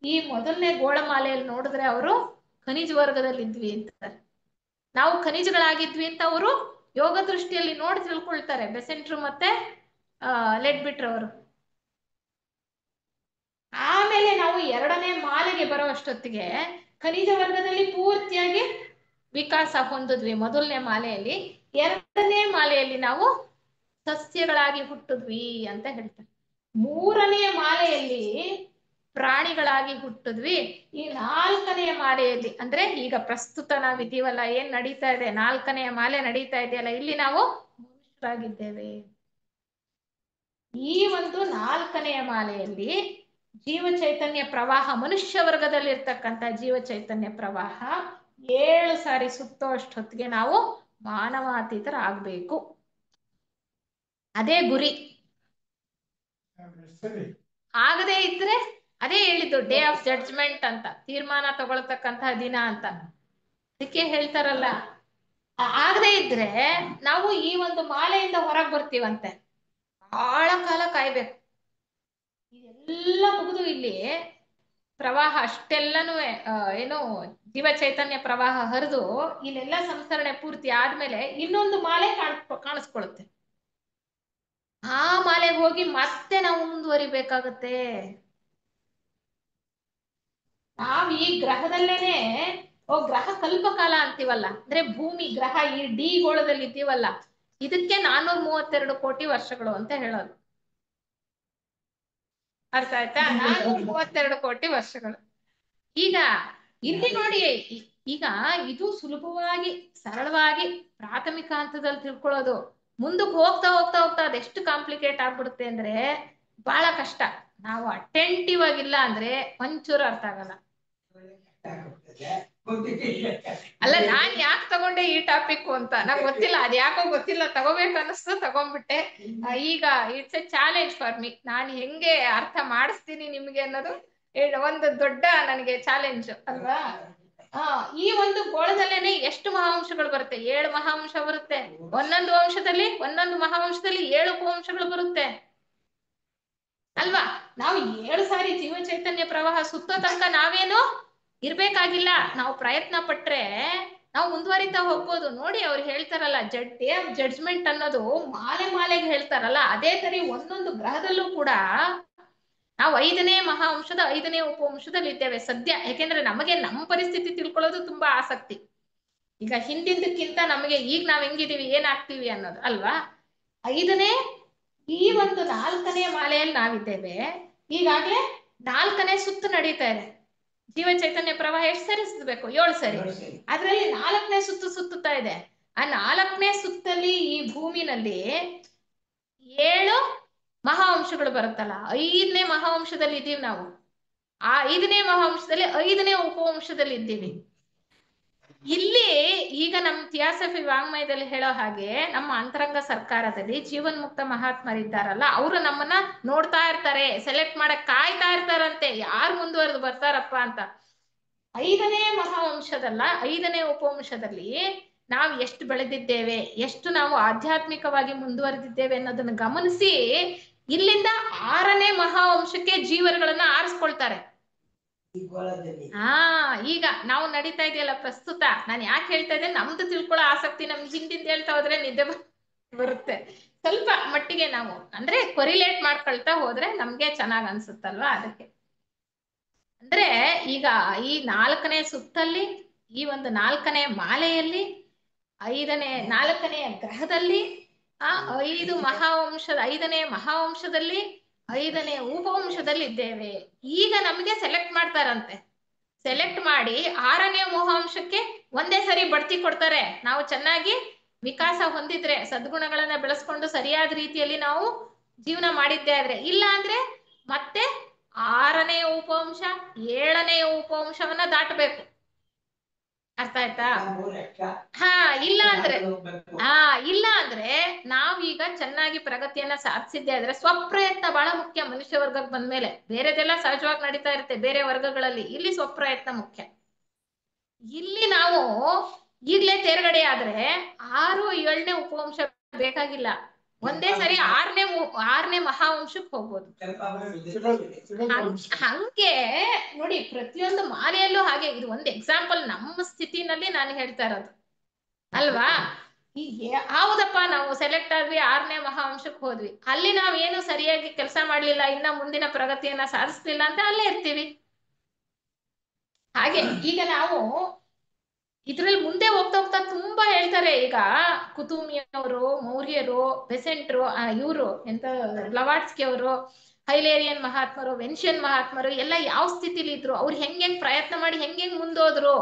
ಈ ಮೊದಲನೇ ಗೋಳಮಾಲೆಯಲ್ಲಿ ನೋಡಿದ್ರೆ ಅವರು ಖನಿಜ ವರ್ಗದಲ್ಲಿ ಇದ್ವಿ ಅಂತಾರೆ. ನಾವು ಖನಿಜಗಳಾಗಿದ್ವಿ ಅಂತ ಅವರು ಯೋಗ ದೃಷ್ಟಿಯಲ್ಲಿ ನೋಡಿ ತಿಳ್ಕೊಳ್ತಾರೆ ಬೆಸೆಂಟ್ರು ಮತ್ತೆ ಲೆಡ್ಬಿಟ್ರ್ ಅವರು. ಆಮೇಲೆ ನಾವು ಎರಡನೇ ಮಾಲೆಗೆ ಬರೋ ಅಷ್ಟೊತ್ತಿಗೆ ಖನಿಜ ವರ್ಗದಲ್ಲಿ ಪೂರ್ತಿಯಾಗಿ ವಿಕಾಸ ಹೊಂದಿದ್ವಿ ಮೊದಲನೇ ಮಾಲೆಯಲ್ಲಿ. ಎರಡನೇ ಮಾಲೆಯಲ್ಲಿ ನಾವು ಸಸ್ಯಗಳಾಗಿ ಹುಟ್ಟಿದ್ವಿ ಅಂತ ಹೇಳ್ತಾರೆ. ಮೂರನೆಯ ಮಾಲೆಯಲ್ಲಿ ಪ್ರಾಣಿಗಳಾಗಿ ಹುಟ್ಟಿದ್ವಿ. ಈ ನಾಲ್ಕನೆಯ ಮಾಲೆಯಲ್ಲಿ ಅಂದ್ರೆ ಈಗ ಪ್ರಸ್ತುತ ನಾವಿದ್ದೀವಲ್ಲ, ಏನ್ ನಡೀತಾ ಇದೆ, ನಾಲ್ಕನೆಯ ಮಾಲೆ ನಡೀತಾ ಇದೆಯಲ್ಲ, ಇಲ್ಲಿ ನಾವು ಮನುಷ್ಯರಾಗಿದ್ದೇವೆ. ಈ ಒಂದು ನಾಲ್ಕನೆಯ ಮಾಲೆಯಲ್ಲಿ ಜೀವ ಚೈತನ್ಯ ಪ್ರವಾಹ, ಮನುಷ್ಯ ವರ್ಗದಲ್ಲಿರ್ತಕ್ಕಂಥ ಜೀವ ಚೈತನ್ಯ ಪ್ರವಾಹ 7 ಸಾರಿ ಸುತ್ತೋ ಅಷ್ಟೊತ್ತಿಗೆ ನಾವು ಮಾನವಾತೀತರಾಗಬೇಕು. ಅದೇ ಗುರಿ. ಸರಿ. ಆಗದೇ ಇದ್ರೆ ಅದೇ ಹೇಳಿದ್ದು ಡೇ ಆಫ್ ಜಡ್ಜ್ಮೆಂಟ್ ಅಂತ, ತೀರ್ಮಾನ ತಗೊಳ್ತಕ್ಕಂತಹ ದಿನ ಅಂತ. ಅದಕ್ಕೆ ಹೇಳ್ತಾರಲ್ಲ, ಆಗದೇ ಇದ್ರೆ ನಾವು ಈ ಒಂದು ಮಾಲೆಯಿಂದ ಹೊರಗೆ ಬರ್ತೀವಂತೆ, ಬಹಳ ಕಾಲ ಕಾಯ್ಬೇಕು. ಇದೆಲ್ಲ ಮುಗಿದು ಇಲ್ಲಿ ಪ್ರವಾಹ ಅಷ್ಟೆಲ್ಲನೂ ಏನು ಜೀವ ಚೈತನ್ಯ ಪ್ರವಾಹ ಹರಿದು ಇಲ್ಲೆಲ್ಲ ಸಂಸ್ಕರಣೆ ಪೂರ್ತಿ ಆದ್ಮೇಲೆ ಇನ್ನೊಂದು ಮಾಲೆ ಕಾಣಿಸ್ಕೊಳ್ಳುತ್ತೆ. ಆ ಮಾಲೆಗೆ ಹೋಗಿ ಮತ್ತೆ ನಾವು ಮುಂದುವರಿಬೇಕಾಗತ್ತೆ. ನಾವ್ ಈ ಗ್ರಹದಲ್ಲೇನೆ ಗ್ರಹ ಕಲ್ಪಕಾಲ ಅಂತೀವಲ್ಲ, ಅಂದ್ರೆ ಭೂಮಿ ಗ್ರಹ ಈ ಡಿ ಗೋಳದಲ್ಲಿ ಇದ್ದೀವಲ್ಲ, ಇದಕ್ಕೆ 432 ಕೋಟಿ ವರ್ಷಗಳು ಅಂತ ಹೇಳೋದು. ಅರ್ಥ ಆಯ್ತಾ? 432 ಕೋಟಿ ವರ್ಷಗಳು. ಈಗ ಇಲ್ಲಿ ನೋಡಿ, ಈಗ ಇದು ಸುಲಭವಾಗಿ ಸರಳವಾಗಿ ಪ್ರಾಥಮಿಕ ಹಂತದಲ್ಲಿ ತಿಳ್ಕೊಳ್ಳೋದು. ಮುಂದಕ್ಕೆ ಹೋಗ್ತಾ ಹೋಗ್ತಾ ಹೋಗ್ತಾ ಅದೆಷ್ಟು ಕಾಂಪ್ಲಿಕೇಟ್ ಆಗ್ಬಿಡುತ್ತೆ ಅಂದ್ರೆ ಬಹಳ ಕಷ್ಟ. ನಾವು ಅಟೆಂಟಿವ್ ಆಗಿಲ್ಲ ಅಂದ್ರೆ ಒಂಚೂರು ಅರ್ಥ ಆಗಲ್ಲ. ಅಲ್ಲ, ನಾನ್ ಯಾಕೆ ತಗೊಂಡೆ ಈ ಟಾಪಿಕ್ ಅಂತ ನಂಗೆ ಗೊತ್ತಿಲ್ಲ, ಅದ್ ಯಾಕೋ ಗೊತ್ತಿಲ್ಲ, ತಗೋಬೇಕು ಅನಿಸ್ತು, ತಗೊಂಡ್ಬಿಟ್ಟೆ. ಈಗ it's A challenge for me. ನಾನು ಹೆಂಗೆ ಅರ್ಥ ಮಾಡಿಸ್ತೀನಿ ನಿಮ್ಗೆ ಅನ್ನೋದು ಒಂದು ದೊಡ್ಡ ನನಗೆ ಚಾಲೆಂಜ್ ಅಲ್ವಾ. ಈ ಒಂದು ಗೋಳದಲ್ಲೇನೆ ಎಷ್ಟು ಮಹಾವಂಶಗಳು ಬರುತ್ತೆ? 7 ಮಹಾವಂಶ ಬರುತ್ತೆ. ಒಂದೊಂದು ಮಹಾವಂಶದಲ್ಲಿ 7 ಉಪವಂಶಗಳು ಬರುತ್ತೆ ಅಲ್ವಾ. ನಾವು 7 ಸಾರಿ ಜೀವ ಚೈತನ್ಯ ಪ್ರವಾಹ ಸುತ್ತೋ ತನಕ ನಾವೇನು ಇರ್ಬೇಕಾಗಿಲ್ಲ. ನಾವು ಪ್ರಯತ್ನ ಪಟ್ರೆ ನಾವು ಮುಂದುವರಿತಾ ಹೋಗ್ಬೋದು. ನೋಡಿ, ಅವ್ರು ಹೇಳ್ತಾರಲ್ಲ, ಡೇ ಆಫ್ ಜಡ್ಜ್ಮೆಂಟ್ ಅನ್ನೋದು ಮಾಲೆಗೆ ಹೇಳ್ತಾರಲ್ಲ, ಅದೇ ತರಿ ಒಂದೊಂದು ಗ್ರಹದಲ್ಲೂ ಕೂಡ ನಾವು 5ನೇ ಮಹಾವಂಶದ 5ನೇ ಉಪವಂಶದಲ್ಲಿ ಇದ್ದೇವೆ ಸದ್ಯ. ಯಾಕೆಂದ್ರೆ ನಮಗೆ ನಮ್ಮ ಪರಿಸ್ಥಿತಿ ತಿಳ್ಕೊಳ್ಳೋದು ತುಂಬಾ ಆಸಕ್ತಿ. ಈಗ ಹಿಂದಿಂದಕ್ಕಿಂತ ನಮಗೆ ಈಗ ನಾವ್ ಹೆಂಗಿದೀವಿ, ಏನಾಗ್ತೀವಿ ಅನ್ನೋದು ಅಲ್ವಾ. 5ನೇ ಈ ಒಂದು 4ನೇ ಮಾಲೆಯಲ್ಲಿ ನಾವಿದ್ದೇವೆ. ಈಗಾಗ್ಲೇ 4ನೇ ಸುತ್ತು ನಡೀತಾ ಇದೆ. ಜೀವ ಚೈತನ್ಯ ಪ್ರವಾಹ ಎಷ್ಟು ಸರಿ ಸುತ್ತಬೇಕು? 7 ಸರಿ. ಅದ್ರಲ್ಲಿ 4ನೇ ಸುತ್ತು ಸುತ್ತುತ್ತಾ ಇದೆ. ಆ 4ನೇ ಸುತ್ತಲ್ಲಿ ಈ ಭೂಮಿನಲ್ಲಿ 7 ಮಹಾವಂಶಗಳು ಬರುತ್ತಲ್ಲ, 5ನೇ ಮಹಾವಂಶದಲ್ಲಿ ಇದ್ದೀವಿ ನಾವು. ಆ 5ನೇ ಮಹಾವಂಶದಲ್ಲಿ 5ನೇ ಉಪವಂಶದಲ್ಲಿ ಇದ್ದೀವಿ. ಇಲ್ಲಿ ಈಗ ನಮ್ಮ ಥಿಯಾಸಫಿ ವಾಂಗ್ಮಯದಲ್ಲಿ ಹೇಳೋ ಹಾಗೆ ನಮ್ಮ ಅಂತರಂಗ ಸರ್ಕಾರದಲ್ಲಿ ಜೀವನ್ಮುಕ್ತ ಮಹಾತ್ಮರಿದ್ದಾರಲ್ಲ, ಅವರು ನಮ್ಮನ್ನ ನೋಡ್ತಾ ಇರ್ತಾರೆ, ಸೆಲೆಕ್ಟ್ ಮಾಡಕ್ ಕಾಯ್ತಾ ಇರ್ತಾರಂತೆ, ಯಾರು ಮುಂದುವರೆದು ಬರ್ತಾರಪ್ಪ ಅಂತ. 5ನೇ ಮಹಾವಂಶದಲ್ಲ, 5ನೇ ಉಪವಂಶದಲ್ಲಿ ನಾವು ಎಷ್ಟು ಬೆಳೆದಿದ್ದೇವೆ, ಎಷ್ಟು ನಾವು ಆಧ್ಯಾತ್ಮಿಕವಾಗಿ ಮುಂದುವರೆದಿದ್ದೇವೆ ಅನ್ನೋದನ್ನ ಗಮನಿಸಿ ಇಲ್ಲಿಂದ 6ನೇ ಮಹಾವಂಶಕ್ಕೆ ಜೀವರುಗಳನ್ನ ಆರಿಸ್ಕೊಳ್ತಾರೆ. ಈಗ ನಾವು ನಡೀತಾ ಇದೆಯಲ್ಲ ಪ್ರಸ್ತುತ, ನಾನು ಯಾಕೆ ಹೇಳ್ತಾ ಇದ್ದೆ, ನಮ್ದು ತಿಳ್ಕೊಳ್ಳೋ ಆಸಕ್ತಿ ನಮ್ಗೆ ಹಿಂದಿಂದ ಹೇಳ್ತಾ ಹೋದ್ರೆ ನಿದ್ದೆ ಬರುತ್ತೆ. ಸ್ವಲ್ಪ ಮಟ್ಟಿಗೆ ನಾವು ಅಂದ್ರೆ ಕೊರಿಲೇಟ್ ಮಾಡ್ಕೊಳ್ತಾ ಹೋದ್ರೆ ನಮ್ಗೆ ಚೆನ್ನಾಗ್ ಅನ್ಸುತ್ತಲ್ವಾ. ಅದಕ್ಕೆ ಅಂದ್ರೆ ಈಗ ಈ 4ನೇ ಸುತ್ತಲ್ಲಿ, ಈ ಒಂದು 4ನೇ ಮಾಲೆಯಲ್ಲಿ, 4ನೇ ಗ್ರಹದಲ್ಲಿ, 5 ಮಹಾವಂಶದ 5ನೇ ಮಹಾವಂಶದಲ್ಲಿ, 5ನೇ ಉಪವಂಶದಲ್ಲಿ ಇದ್ದೇವೆ. ಈಗ ನಮಗೆ ಸೆಲೆಕ್ಟ್ ಮಾಡ್ತಾರಂತೆ. ಸೆಲೆಕ್ಟ್ ಮಾಡಿ 6ನೇ ಮಹಾವಂಶಕ್ಕೆ ಒಂದೇ ಸರಿ ಬಡ್ತಿ ಕೊಡ್ತಾರೆ. ನಾವು ಚೆನ್ನಾಗಿ ವಿಕಾಸ ಹೊಂದಿದ್ರೆ, ಸದ್ಗುಣಗಳನ್ನ ಬೆಳೆಸ್ಕೊಂಡು ಸರಿಯಾದ ರೀತಿಯಲ್ಲಿ ನಾವು ಜೀವನ ಮಾಡಿದ್ದೇ ಆದ್ರೆ, ಇಲ್ಲ ಅಂದ್ರೆ ಮತ್ತೆ 6ನೇ ಉಪವಂಶ 7ನೇ ಉಪವಂಶವನ್ನ ದಾಟಬೇಕು. ಅರ್ಥ ಆಯ್ತಾ? ಇಲ್ಲ ಅಂದ್ರೆ ನಾವೀಗ ಚೆನ್ನಾಗಿ ಪ್ರಗತಿಯನ್ನ ಸಾಧಿಸಿದ್ದೆ ಆದ್ರೆ, ಸ್ವಪ್ರಯತ್ನ ಬಹಳ ಮುಖ್ಯ ಮನುಷ್ಯ ವರ್ಗಕ್ಕೆ ಬಂದ್ಮೇಲೆ. ಬೇರೆದೆಲ್ಲ ಸಹಜವಾಗಿ ನಡೀತಾ ಇರುತ್ತೆ ಬೇರೆ ವರ್ಗಗಳಲ್ಲಿ, ಇಲ್ಲಿ ಸ್ವಪ್ರಯತ್ನ ಮುಖ್ಯ. ಇಲ್ಲಿ ನಾವು ಈಗ್ಲೇ ತೇರ್ಗಡೆ ಆದ್ರೆ 6, 7ನೇ ಉಪವಂಶ ಬೇಕಾಗಿಲ್ಲ, ಒಂದೇ ಸರಿ 6ನೇ ಮಹಾವಂಶಕ್ಕೆ ಹೋಗ್ಬೋದು. ಹಂಗೆ ನೋಡಿ, ಪ್ರತಿಯೊಂದು ಮಾಲೆಯಲ್ಲೂ ಹಾಗೆ. ಇದು ಒಂದು ಎಕ್ಸಾಂಪಲ್ ನಮ್ಮ ಸ್ಥಿತಿನಲ್ಲಿ ನಾನು ಹೇಳ್ತಾ ಇರೋದು ಅಲ್ವಾ. ಹೌದಪ್ಪ, ನಾವು ಸೆಲೆಕ್ಟ್ ಆದ್ವಿ, 6ನೇ ಮಹಾವಂಶಕ್ಕೆ ಹೋದ್ವಿ, ಅಲ್ಲಿ ನಾವೇನು ಸರಿಯಾಗಿ ಕೆಲಸ ಮಾಡ್ಲಿಲ್ಲ, ಇನ್ನ ಮುಂದಿನ ಪ್ರಗತಿಯನ್ನ ಸಾಧಿಸ್ಲಿಲ್ಲ ಅಂತ ಅಲ್ಲೇ ಇರ್ತೀವಿ. ಹಾಗೆ ಈಗ ನಾವು ಇದ್ರಲ್ಲಿ ಮುಂದೆ ಹೋಗ್ತಾ ಹೋಗ್ತಾ ತುಂಬಾ ಹೇಳ್ತಾರೆ. ಈಗ ಕುತುಮಿಯವರು, ಮೌರ್ಯರು, ಬೆಸೆಂಟ್ರು, ಇವರು ಎಂತ ಬ್ಲವಾಟ್ಸ್ಕಿ ಅವರು, ಹೈಲೇರಿಯನ್ ಮಹಾತ್ಮರು, ವೆನ್ಷಿಯನ್ ಮಹಾತ್ಮರು ಎಲ್ಲ ಯಾವ ಸ್ಥಿತಿಲಿ ಇದ್ರು, ಅವ್ರು ಹೆಂಗ್ ಪ್ರಯತ್ನ ಮಾಡಿ ಹೆಂಗ್ ಮುಂದೋದ್ರು,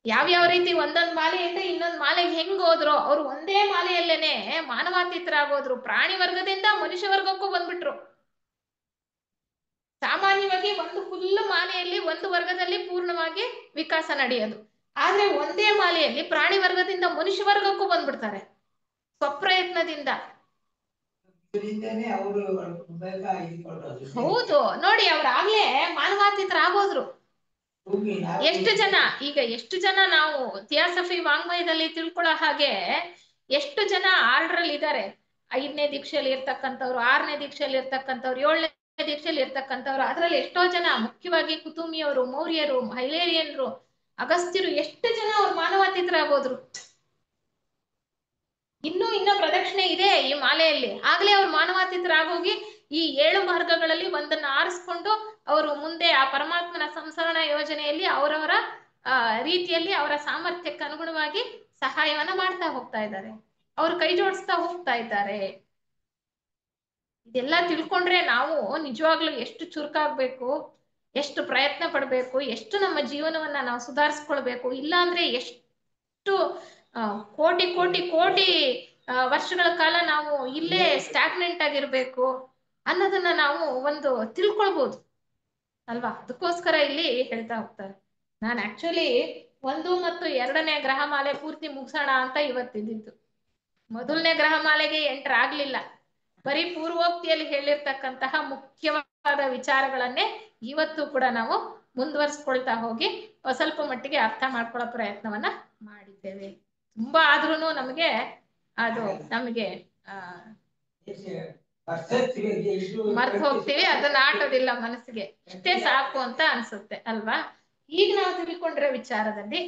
ಯಾವ ರೀತಿ ಒಂದೊಂದ್ ಮಾಲೆಯಿಂದ ಇನ್ನೊಂದ್ ಮಾಲೆಗೆ ಹೆಂಗ್ ಹೋದ್ರು, ಅವ್ರು ಒಂದೇ ಮಾಲೆಯಲ್ಲೇನೆ ಮಾನವಾತೀತರಾಗೋದ್ರು, ಪ್ರಾಣಿ ವರ್ಗದಿಂದ ಮನುಷ್ಯ ವರ್ಗಕ್ಕೂ ಬಂದ್ಬಿಟ್ರು. ಸಾಮಾನ್ಯವಾಗಿ ಒಂದು ಫುಲ್ ಮಾಲೆಯಲ್ಲಿ ಒಂದು ವರ್ಗದಲ್ಲಿ ಪೂರ್ಣವಾಗಿ ವಿಕಾಸ ನಡೆಯೋದು, ಆದ್ರೆ ಒಂದೇ ಮಾಲೆಯಲ್ಲಿ ಪ್ರಾಣಿ ವರ್ಗದಿಂದ ಮನುಷ್ಯ ವರ್ಗಕ್ಕೂ ಬಂದ್ಬಿಡ್ತಾರೆ ಸ್ವಪ್ರಯತ್ನದಿಂದ. ಹೌದು ನೋಡಿ, ಅವ್ರಾಗ್ಲೇ ಮಾನವಾತೀತರಾಗೋದ್ರು. ಎಷ್ಟು ಜನ ನಾವು ಥಿಯಾಸಫಿ ವಾಂಗ್ಮಯದಲ್ಲಿ ತಿಳ್ಕೊಳ್ಳೋ ಹಾಗೆ ಎಷ್ಟು ಜನ ಆರ್ಡರ್ ಇದ್ದಾರೆ. 5ನೇ ದೀಕ್ಷೆಯಲ್ಲಿ ಇರ್ತಕ್ಕಂಥವ್ರು, 6ನೇ ದೀಕ್ಷೆಯಲ್ಲಿ ಇರ್ತಕ್ಕಂಥವ್ರು, 7ನೇ ದೀಕ್ಷೆಯಲ್ಲಿ ಇರ್ತಕ್ಕಂಥವ್ರು, ಅದ್ರಲ್ಲಿ ಎಷ್ಟೋ ಜನ, ಮುಖ್ಯವಾಗಿ ಕುತುಮಿಯವರು, ಮೌರ್ಯರು, ಹೈಲೇರಿಯನ್ರು, ಅಗಸ್ತ್ಯರು, ಎಷ್ಟು ಜನ ಅವ್ರು ಮಾನವಾತೀತರಾಗೋದ್ರು. ಇನ್ನೂ ಪ್ರದಕ್ಷಿಣೆ ಇದೆ ಈ ಮಾಲೆಯಲ್ಲಿ, ಆಗ್ಲೇ ಅವ್ರು ಮಾನವಾತೀತರಾಗೋಗಿ ಈ 7 ಮಾರ್ಗಗಳಲ್ಲಿ ಒಂದನ್ನ ಆರಿಸ್ಕೊಂಡು ಅವರು ಮುಂದೆ ಆ ಪರಮಾತ್ಮನ ಸಂಸರಣ ಯೋಜನೆಯಲ್ಲಿ ಅವರವರ ರೀತಿಯಲ್ಲಿ ಅವರ ಸಾಮರ್ಥ್ಯಕ್ಕೆ ಅನುಗುಣವಾಗಿ ಸಹಾಯವನ್ನ ಮಾಡ್ತಾ ಹೋಗ್ತಾ ಇದ್ದಾರೆ, ಅವ್ರು ಕೈ ಜೋಡಿಸ್ತಾ ಹೋಗ್ತಾ ಇದ್ದಾರೆ. ಇದೆಲ್ಲ ತಿಳ್ಕೊಂಡ್ರೆ ನಾವು ನಿಜವಾಗ್ಲೂ ಎಷ್ಟು ಚುರುಕಾಗ್ಬೇಕು, ಎಷ್ಟು ಪ್ರಯತ್ನ ಪಡ್ಬೇಕು, ಎಷ್ಟು ನಮ್ಮ ಜೀವನವನ್ನ ನಾವು ಸುಧಾರಿಸ್ಕೊಳ್ಬೇಕು, ಇಲ್ಲ ಅಂದ್ರೆ ಎಷ್ಟು ಕೋಟಿ ಕೋಟಿ ಕೋಟಿ ವರ್ಷಗಳ ಕಾಲ ನಾವು ಇಲ್ಲೇ ಸ್ಟಾಗ್ನೆಂಟ್ ಆಗಿರ್ಬೇಕು ಅನ್ನೋದನ್ನ ನಾವು ಒಂದು ತಿಳ್ಕೊಳ್ಬಹುದು ಅಲ್ವಾ. ಅದಕ್ಕೋಸ್ಕರ ಇಲ್ಲಿ ಹೇಳ್ತಾ ಹೋಗ್ತಾರೆ. ನಾನು ಆಕ್ಚುಲಿ 1 ಮತ್ತು 2ನೇ ಗ್ರಹಮಾಲೆ ಪೂರ್ತಿ ಮುಗಿಸೋಣ ಅಂತ ಇವತ್ತಿದ್ದು. ಮೊದಲನೇ ಗ್ರಹಮಾಲೆಗೆ ಎಂಟರ್ ಆಗ್ಲಿಲ್ಲ. ಬರೀ ಪೂರ್ವೋಕ್ತಿಯಲ್ಲಿ ಹೇಳಿರ್ತಕ್ಕಂತಹ ಮುಖ್ಯವಾದ ವಿಚಾರಗಳನ್ನೇ ಇವತ್ತು ಕೂಡ ನಾವು ಮುಂದುವರಿಸ್ಕೊಳ್ತಾ ಹೋಗಿ ಸ್ವಲ್ಪ ಮಟ್ಟಿಗೆ ಅರ್ಥ ಮಾಡ್ಕೊಳ್ಳೋ ಪ್ರಯತ್ನವನ್ನ ಮಾಡಿದ್ದೇವೆ. ತುಂಬಾ ಆದ್ರೂ ನಮಗೆ ಮರ್ತು ಹೋಗ್ತೀವಿ, ಅದನ್ನ ಆಟೋದಿಲ್ಲ ಮನಸ್ಸಿಗೆ, ಇಷ್ಟೇ ಸಾಕು ಅಂತ ಅನ್ಸುತ್ತೆ ಅಲ್ವಾ. ಈಗ ನಾವು ತಿಳ್ಕೊಂಡಿರೋ ವಿಚಾರದಲ್ಲಿ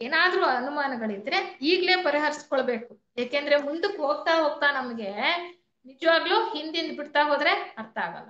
ಏನಾದ್ರೂ ಅನುಮಾನಗಳಿದ್ರೆ ಈಗ್ಲೇ ಪರಿಹರಿಸ್ಕೊಳ್ಬೇಕು. ಯಾಕೆಂದ್ರೆ ಮುಂದಕ್ಕೆ ಹೋಗ್ತಾ ಹೋಗ್ತಾ ನಮ್ಗೆ ನಿಜವಾಗ್ಲೂ ಹಿಂದಿಂದ ಬಿಡ್ತಾ ಹೋದ್ರೆ ಅರ್ಥ ಆಗಲ್ಲ.